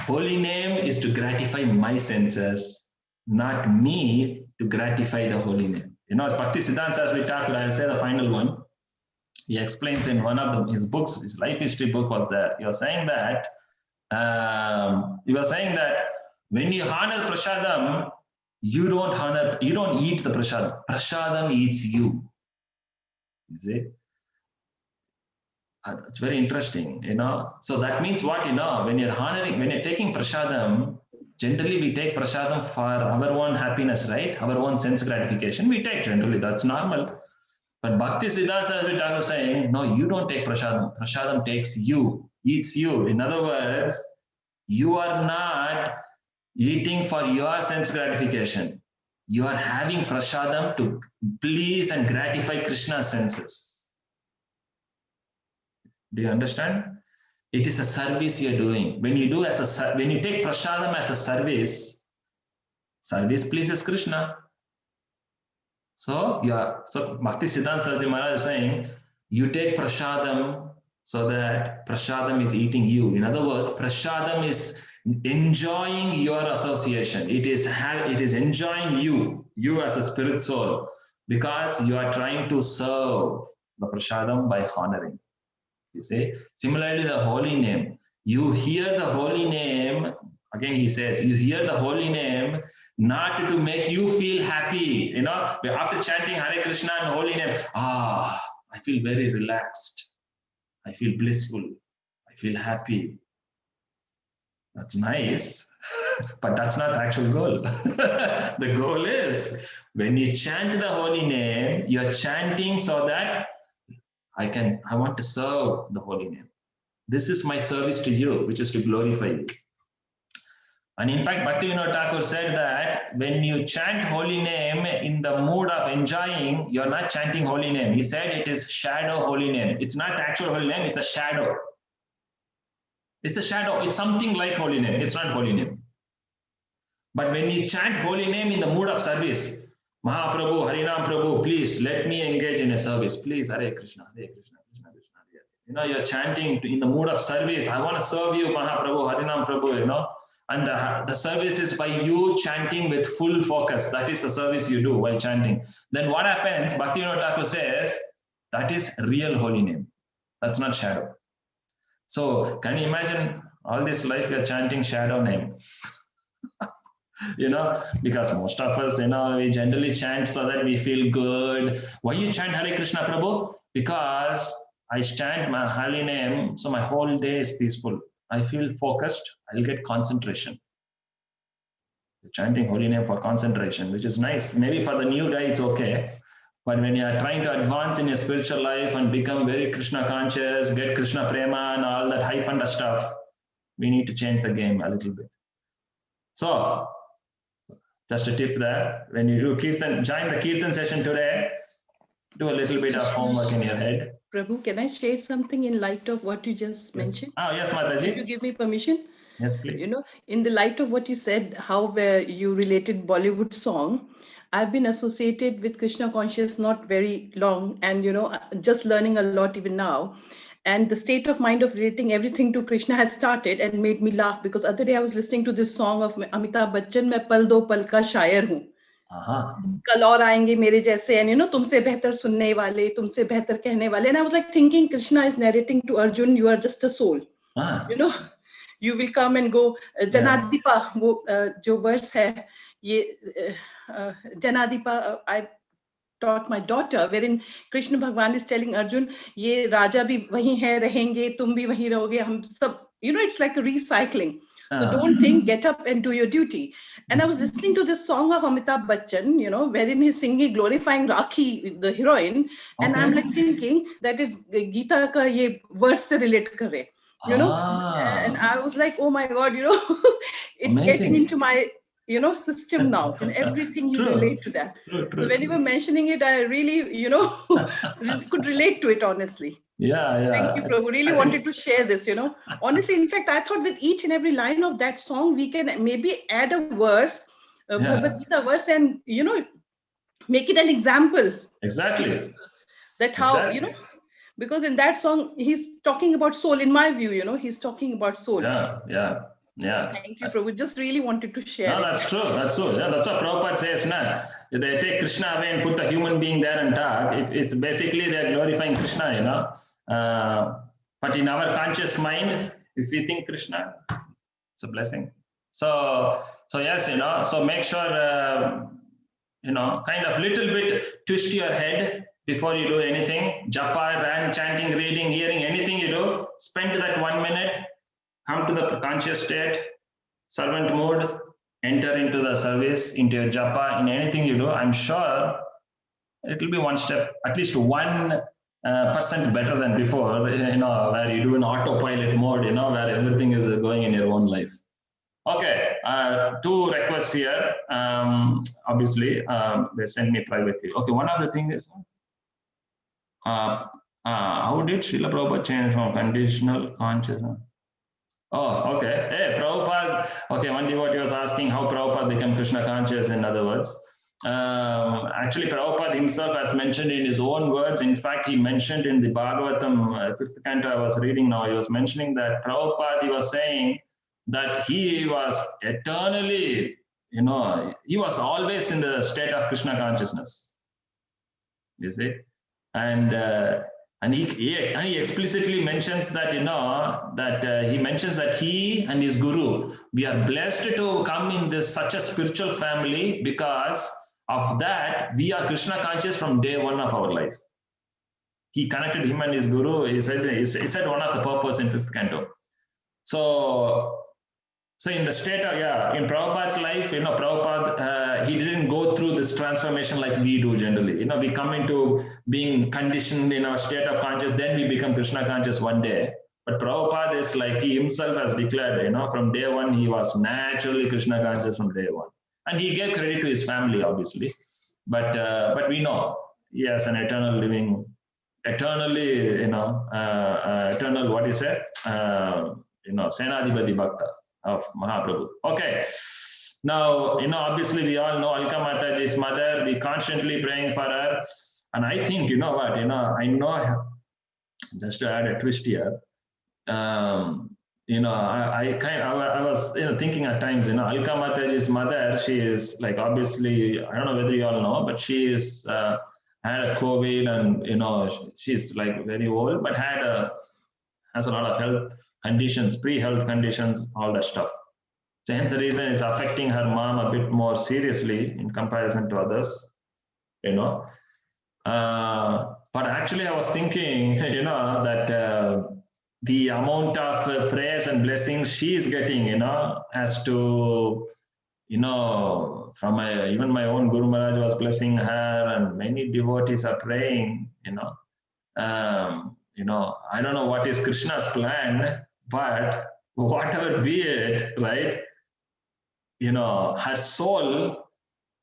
Holy name is to gratify my senses, not me to gratify the holy name. You know, Bhakti Siddhanta Saraswati Thakur, I'll say the final one. He explains in one of his books, his life history book was there. He was saying that when you honor prasadam, you don't eat the prasadam. Prasadam eats you. You see? It's very interesting, you know. So that means what, you know, when you're taking prasadam, generally we take prasadam for our own happiness, right? Our own sense gratification. We take generally, that's normal. But Bhakti Siddhanta Saraswati Thakur is saying, no, you don't take prasadam. Prasadam takes you, eats you. In other words, you are not eating for your sense gratification. You are having prasadam to please and gratify Krishna's senses. Do you understand? It is a service you're doing. When you take prasadam as a service pleases Krishna. So Bhakti Siddhanta Saraswati Maharaj is saying, you take prasadam so that prasadam is eating you. In other words, prasadam is enjoying your association. It is enjoying you as a spirit soul, because you are trying to serve the prasadam by honoring. You see, similarly, the holy name. You hear the holy name, again he says, you hear the holy name not to make you feel happy. You know, after chanting Hare Krishna and holy name, I feel very relaxed. I feel blissful. I feel happy. That's nice, but that's not the actual goal. The goal is, when you chant the holy name, you're chanting so that I want to serve the holy name. This is my service to you, which is to glorify you. And in fact, Bhaktivinoda Thakur said that when you chant holy name in the mood of enjoying, you're not chanting holy name. He said it is shadow holy name. It's not the actual holy name, it's a shadow. It's a shadow. It's something like holy name. It's not holy name. But when you chant holy name in the mood of service, Mahaprabhu, Harinam Prabhu, please let me engage in a service. Please, Hare Krishna, Hare Krishna, Krishna Krishna, Hare. You know, you're chanting in the mood of service. I want to serve you, Mahaprabhu, Harinam Prabhu, you know. And the service is by you chanting with full focus. That is the service you do while chanting. Then what happens? Bhaktivinoda Thakur says, that is real holy name. That's not shadow. So can you imagine all this life you're chanting shadow name? Because most of us, we generally chant so that we feel good. Why you chant Hare Krishna, Prabhu? Because I chant my holy name, so my whole day is peaceful. I feel focused, I'll get concentration. Chanting holy name for concentration, which is nice. Maybe for the new guy, it's okay. But when you are trying to advance in your spiritual life and become very Krishna conscious, get Krishna prema and all that high funda stuff, we need to change the game a little bit. So, just a tip there. When you do Kirtan, join the Kirtan session today, do a little bit of homework in your head. Prabhu, can I share something in light of what you just mentioned? Oh, yes, Mataji. If you give me permission. Yes, please. In the light of what you said, how you related Bollywood song, I've been associated with Krishna conscious not very long, and just learning a lot even now. And the state of mind of relating everything to Krishna has started and made me laugh, because other day I was listening to this song of Amitabh Bachchan, "मैं पल दो पल का शायर हूँ, कल और आएंगे मेरे जैसे," and तुमसे बेहतर सुनने वाले, तुमसे बेहतर कहने वाले. And I was like thinking, Krishna is narrating to Arjun, you are just a soul. You will come and go. Janadipa, वो जो verse है, ये Janadipa, I taught my daughter, wherein Krishna Bhagwan is telling Arjun, ये राजा भी वहीं है, रहेंगे, तुम भी वहीं रहोगे, हम सब, it's like a recycling. So don't think, get up and do your duty. And I was listening to this song of Amitabh Bachchan, wherein he's singing, glorifying Rakhi, the heroine. And I'm like thinking that is Gita ka ye verse se relate kar rahe. And I was like, oh my God, it's Amazing. Getting into my, system now, and everything you relate to that. True. So when you were mentioning it, I really, could relate to it, honestly. Yeah. Thank you, Prabhu. Really wanted to share this, Honestly, in fact, I thought with each and every line of that song, we can maybe add a verse, Bhagavad Gita verse, and, make it an example. Exactly. That how, because in that song, he's talking about soul, in my view, he's talking about soul. Yeah. Thank you, Prabhu. Just really wanted to share. No, that's true. Yeah, that's what Prabhupada says. They take Krishna away and put the human being there and talk. It's basically they're glorifying Krishna, but in our conscious mind, if we think Krishna, it's a blessing. So yes, so make sure, kind of little bit twist your head before you do anything. Japa, chanting, reading, hearing, anything you do, spend that 1 minute. Come to the conscious state, servant mode, enter into the service, into your japa, in anything you do. I'm sure it will be one step, at least 1% better than before, where you do an autopilot mode, where everything is going in your own life. Okay, 2 requests here. Obviously, they send me privately. Okay, one of the things is, how did Srila Prabhupada change from conditional consciousness? Oh, okay. Hey, Prabhupada. Okay, one devotee was asking how Prabhupada became Krishna conscious, in other words. Actually, Prabhupada himself has mentioned in his own words. In fact, he mentioned in the Bhagavatam, 5th canto I was reading now, he was mentioning that Prabhupada, he was saying that he was eternally, he was always in the state of Krishna consciousness. You see? And he explicitly mentions that, he mentions that he and his guru, we are blessed to come in such a spiritual family. Because of that, we are Krishna conscious from day 1 of our life. He connected him and his guru. He said one of the purpose in 5th canto. So in the state of, in Prabhupada's life, Prabhupada, he didn't go through this transformation like we do generally. We come into being conditioned in our state of consciousness, then we become Krishna conscious one day. But Prabhupada is like, he himself has declared, from day 1, he was naturally Krishna conscious from day 1. And he gave credit to his family, obviously. But we know he has an eternal living, eternally, eternal, what is it? Senadipati Bhakta of Mahaprabhu. Okay. Now, obviously we all know Alka Mataji's mother. We constantly praying for her. And I think, I know, just to add a twist here, I was thinking at times, Alka Mataji's mother, she is like, obviously, I don't know whether you all know, but she is had a COVID, and she's like very old, but has a lot of health conditions, pre-health conditions, all that stuff. So hence the reason it's affecting her mom a bit more seriously in comparison to others, you know. But actually I was thinking, you know, that the amount of prayers and blessings she is getting, you know, as to, you know, from even my own Guru Maharaj was blessing her, and many devotees are praying, you know. I don't know what is Krishna's plan, but whatever be it, right? You know, her soul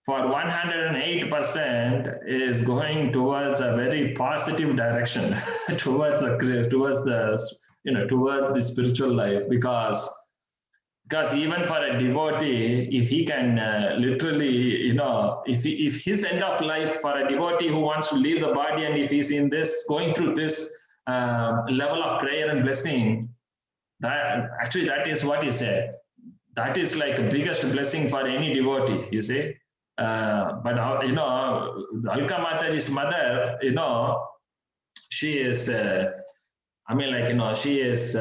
for 108% is going towards a very positive direction, towards the spiritual life, because even for a devotee, if he can literally, you know, if his end of life for a devotee who wants to leave the body, and if he's in this, going through this level of prayer and blessing, that is what he said. That is like the biggest blessing for any devotee, you see. But you know, Alka Mataji's mother, you know, she is, she is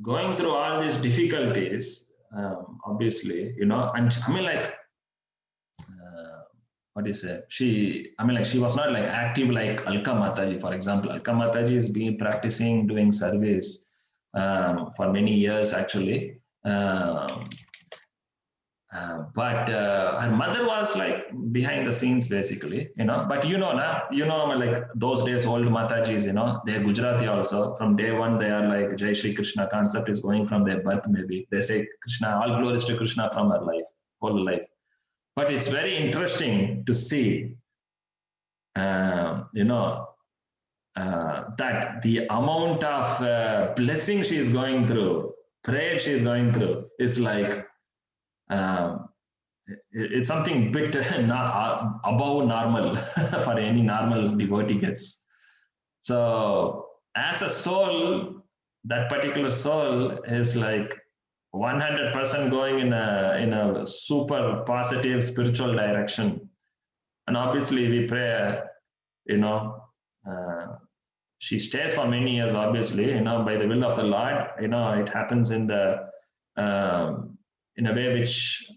going through all these difficulties, obviously, you know, and she was not like active like Alka Mataji, for example. Alka Mataji has been practicing, doing service for many years, actually. But her mother was like behind the scenes, basically, you know. But like those days, old Matajis, you know, they're Gujarati also. From day one, they are like Jai Shri Krishna concept is going from their birth, maybe. They say Krishna, all glories to Krishna from her life, whole life. But it's very interesting to see, that the amount of blessing she is going through, prayer she is going through, is like, it's something bit above normal for any normal devotee gets. So as a soul, that particular soul is like 100% going in a super positive spiritual direction. And obviously we pray, you know, she stays for many years, obviously, you know, by the will of the Lord. You know, it happens in a way which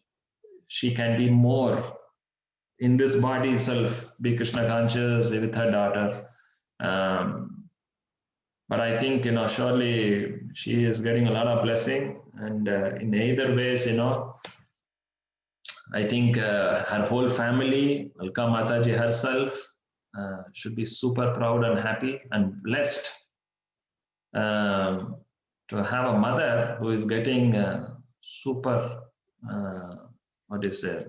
she can be more in this body itself, be Krishna conscious with her daughter. But I think, you know, surely she is getting a lot of blessing, and in either ways, you know, I think her whole family, Alka Mataji herself, should be super proud and happy and blessed to have a mother who is getting super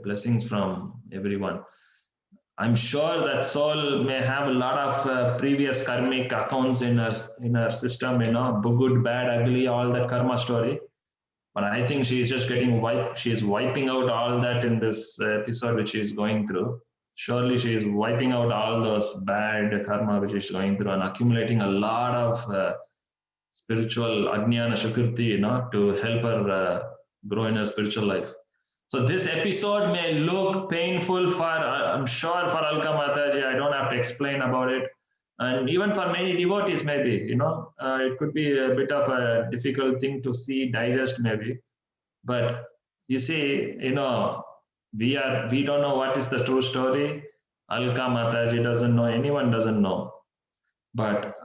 blessings from everyone. I'm sure that soul may have a lot of previous karmic accounts in her system, you know, good, bad, ugly, all that karma story. But I think she is just getting she is wiping out all that in this episode which she is going through. Surely she is wiping out all those bad karma which is going through and accumulating a lot of spiritual ajnana shukrti, you know, to help her grow in her spiritual life. So this episode may look painful for, I'm sure, for Alka Mataji. I don't have to explain about it. And even for many devotees, maybe, you know, it could be a bit of a difficult thing to see, digest, maybe. But you see, you know, we don't know what is the true story. Alka Mataji doesn't know, anyone doesn't know. But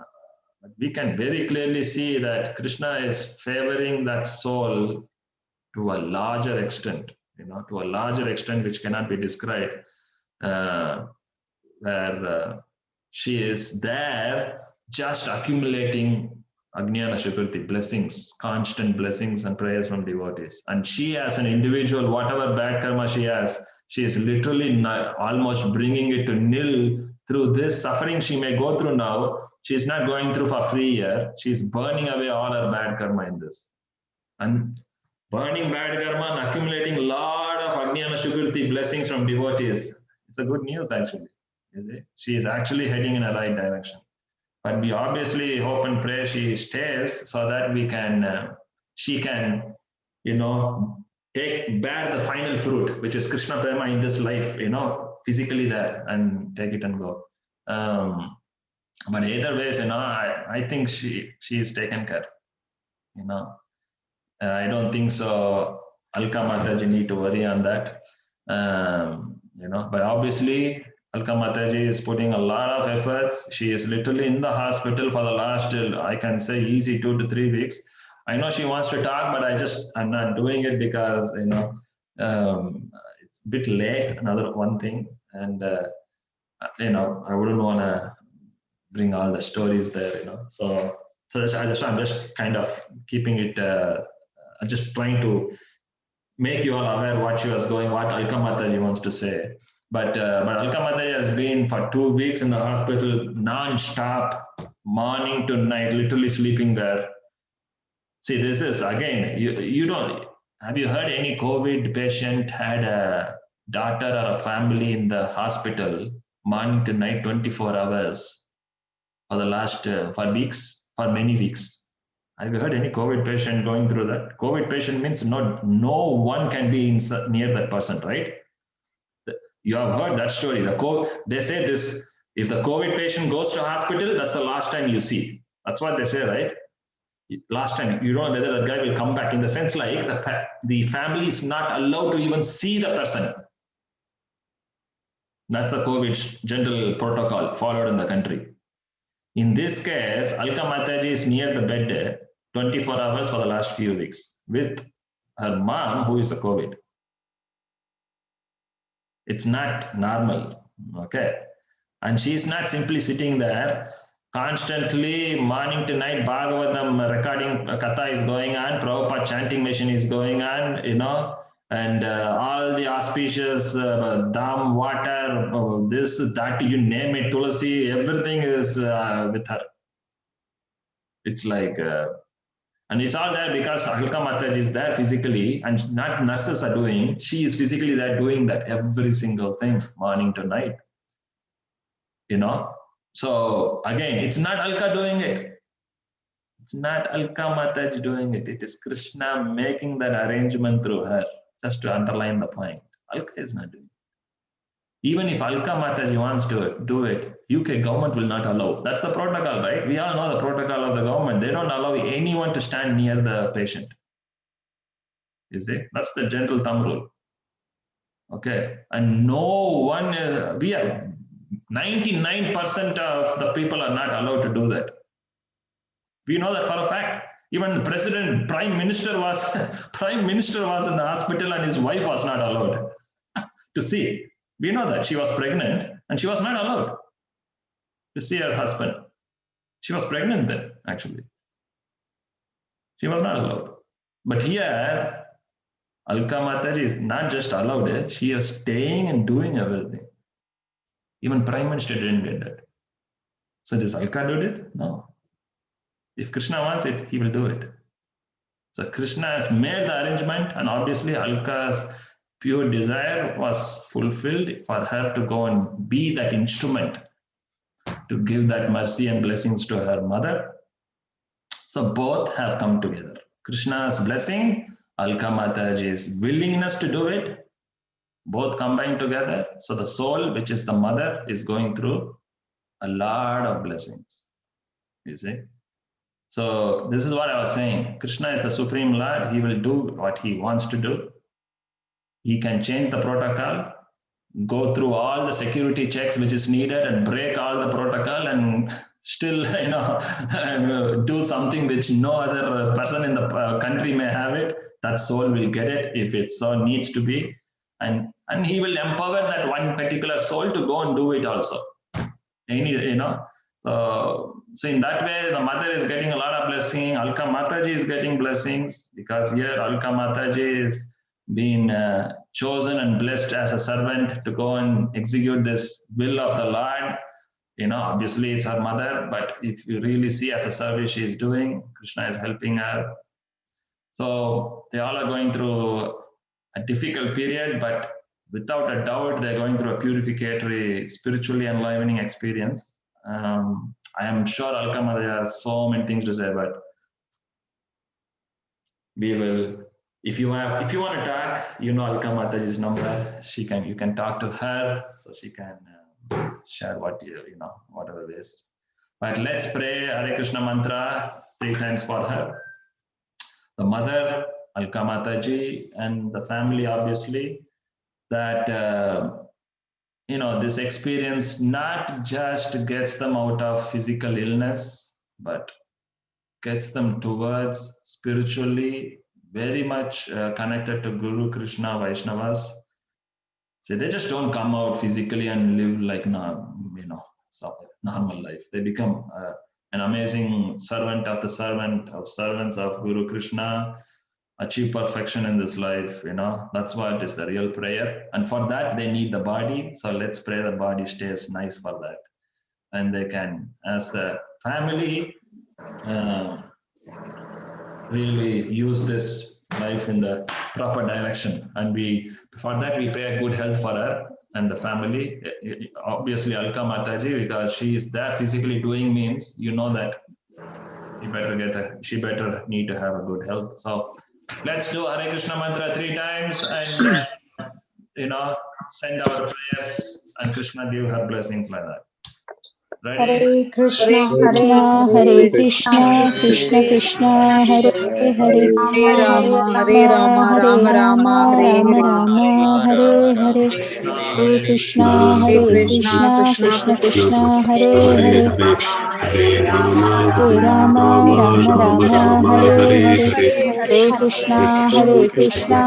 we can very clearly see that Krishna is favoring that soul to a larger extent, you know, to a larger extent which cannot be described, where she is there just accumulating Ajnana Shukriti, blessings, constant blessings and prayers from devotees. And she as an individual, whatever bad karma she has, she is literally almost bringing it to nil through this suffering she may go through now. She is not going through for free here. She is burning away all her bad karma in this. And burning bad karma and accumulating a lot of Ajnana Shukriti blessings from devotees. It's a good news, actually. She is actually heading in a right direction. But we obviously hope and pray she stays so that she can, you know, bear the final fruit, which is Krishna Prema in this life, you know, physically there, and take it and go. But either ways, I think she is taken care. I don't think so. Alka Mataji need to worry on that. But obviously Alka Mataji is putting a lot of efforts. She is literally in the hospital for the last, I can say, easy 2 to 3 weeks. I know she wants to talk, but I'm not doing it because it's a bit late. Another one thing, and I wouldn't want to bring all the stories there. So I'm just kind of keeping it. I'm just trying to make you all aware what she was going, what Alka Mataji wants to say. But Alka Mataji has been for 2 weeks in the hospital, non-stop, morning to night, literally sleeping there. See, this is again, you don't, have you heard any COVID patient had a daughter or a family in the hospital morning to night, 24 hours for the last, for weeks, for many weeks? Have you heard any COVID patient going through that? COVID patient means no one can be near that person, right? You have heard that story. They say this, if the COVID patient goes to hospital, that's the last time you see. That's what they say, right? Last time, you don't know whether that guy will come back, in the sense like the family is not allowed to even see the person. That's the COVID general protocol followed in the country. In this case, Alka Mataji is near the bed 24 hours for the last few weeks with her mom, who is a COVID. It's not normal, okay? And she's not simply sitting there constantly, morning to night, Bhagavatam recording katha is going on, Prabhupada chanting machine is going on, and all the auspicious dam, water, this, that, you name it, tulasi, everything is with her. It's like, and it's all there because Alka Mataji is there physically, and not nurses are doing, she is physically there doing that every single thing, morning to night. So again, it's not Alka doing it. It's not Alka Mataji doing it. It is Krishna making that arrangement through her, just to underline the point. Alka is not doing it. Even if Alka Mataji wants to do it, UK government will not allow. That's the protocol, right? We all know the protocol of the government. They don't allow anyone to stand near the patient. You see, that's the general thumb rule. Okay, and no one, we are 99% of the people are not allowed to do that. We know that for a fact. Even the prime minister was in the hospital, and his wife was not allowed to see. We know that she was pregnant, and she was not allowed to see her husband. She was pregnant then, actually. She was not allowed. But here, Alka Mataji is not just allowed, she is staying and doing everything. Even Prime Minister didn't get that. So does Alka do it? No. If Krishna wants it, he will do it. So Krishna has made the arrangement, and obviously Alka's pure desire was fulfilled for her to go and be that instrument to give that mercy and blessings to her mother. So both have come together. Krishna's blessing, Alka Mataji's willingness to do it, both combined together. So the soul, which is the mother, is going through a lot of blessings. You see? So this is what I was saying. Krishna is the Supreme Lord. He will do what he wants to do. He can change the protocol, go through all the security checks which is needed, and break all the protocol, and still, do something which no other person in the country may have it. That soul will get it if it so needs to be, and he will empower that one particular soul to go and do it also. So in that way, the mother is getting a lot of blessing. Alka Mataji is getting blessings, because here Alka Mataji is being chosen and blessed as a servant to go and execute this will of the Lord. Obviously it's her mother, but if you really see as a service she is doing, Krishna is helping her. So they all are going through a difficult period, but without a doubt, they're going through a purificatory, spiritually enlivening experience. I am sure Alka Mataji has so many things to say, but we will. If you want to talk, Alka Mataji's number. You can talk to her, so she can share whatever it is. But let's pray Hare Krishna mantra 3 times for her. The mother, Alka Mataji, and the family, obviously, that this experience not just gets them out of physical illness, but gets them towards spiritually very much connected to Guru, Krishna, Vaishnavas. So they just don't come out physically and live like normal life. They become an amazing servant of the servant of servants of Guru Krishna, achieve perfection in this life. That's what is the real prayer. And for that, they need the body. So let's pray the body stays nice for that. And they can, as a family, really use this life in the proper direction. And for that, we pray a good health for her and the family. Obviously, Alka Mataji, because she is there physically doing means, that she better need to have a good health. So let's do Hare Krishna mantra 3 times and, send our prayers and Krishna give her blessings like that. Ready? Hare Krishna, Hare Krishna, Krishna Krishna, Hare Hare, Hare Rama, Hare Rama, Rama Rama, Hare Rama Hare. Rama, Hare Hare, Hare Krishna, Hare Krishna, Krishna Krishna, Hare Hare, Hare Rama, Rama Rama, Hare Hare, Hare Krishna, Krishna Krishna,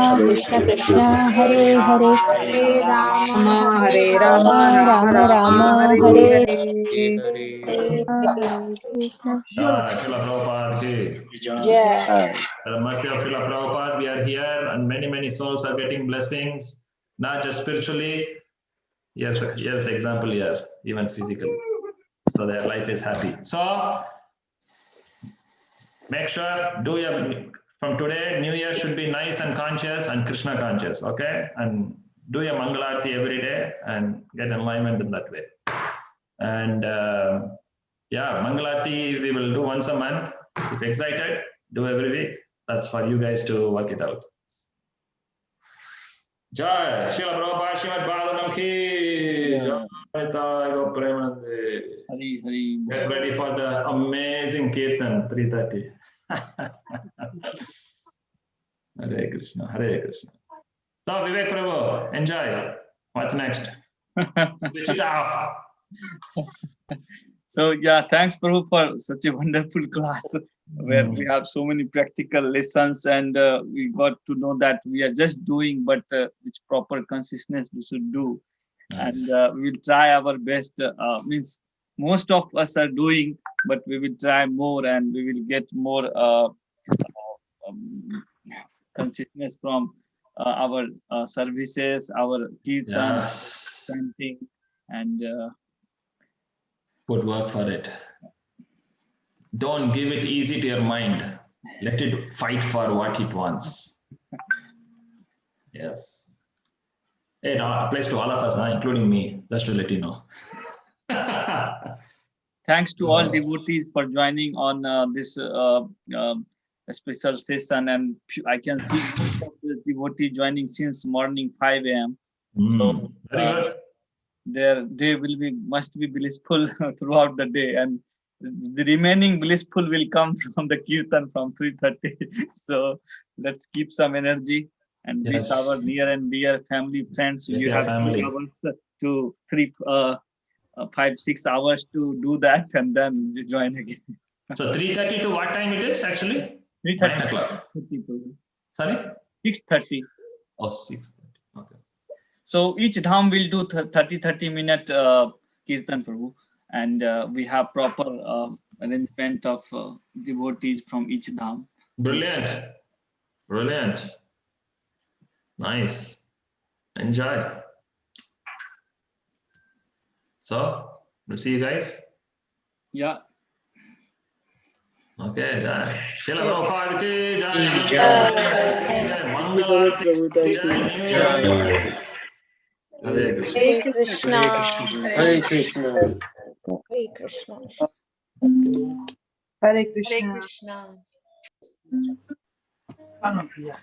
Hare Hare, Hare Rama, Hare Rama Rama, Rama Rama, Rama, Hare Hare Hare. Srila Prabhupada ki. Jai. The mercy of Srila Prabhupada, we are here and many souls are getting blessings, not just spiritually. Yes, example here, even physically. So their life is happy. So make sure, from today, New Year should be nice and conscious and Krishna conscious, okay? And do your Mangalarti every day and get alignment in that way. And Mangalarti we will do once a month. If excited, do every week. That's for you guys to work it out. Jai, Srila Prabhupada, Srimad Bhagavatam ki. Jai, get ready for the amazing Kirtan, 3:30. Hare Krishna, Hare Krishna. So, Vivek Prabhu, enjoy. What's next? Switch it off. So, thanks, Prabhu, for such a wonderful class where we have so many practical lessons and we got to know that we are just doing, but which proper consciousness we should do. Nice. And we'll try our best. Means most of us are doing, but we will try more and we will get more consciousness from our services, our kirtan, chanting, and put work for it. Don't give it easy to your mind. Let it fight for what it wants. Yes. It applies to all of us, including me, just to let you know. Thanks to all devotees for joining on this special session, and I can see most of the devotees joining since morning 5 a.m. So their day must be blissful throughout the day, and the remaining blissful will come from the kirtan from 3:30. So let's keep some energy and wish our near and dear family, friends. You have 2 hours to 5-6 hours to do that and then join again. So 3:30 to what time it is actually? 3:30. 9 o'clock. Sorry? 6:30. Oh, 6:30. Okay. So each dham will do 30 minute kirtan, Prabhu, and we have proper arrangement of devotees from each dham. Brilliant. Nice. Enjoy. So, we'll see you guys. Yeah. Okay, Jai. Srila Prabhupada ki Jai. Thank you so much, Prabhu. Thank you. Hare Krishna. Hare Krishna. Hare Krishna. Hare Krishna. Hare Hare Krishna. Krishna. Yeah.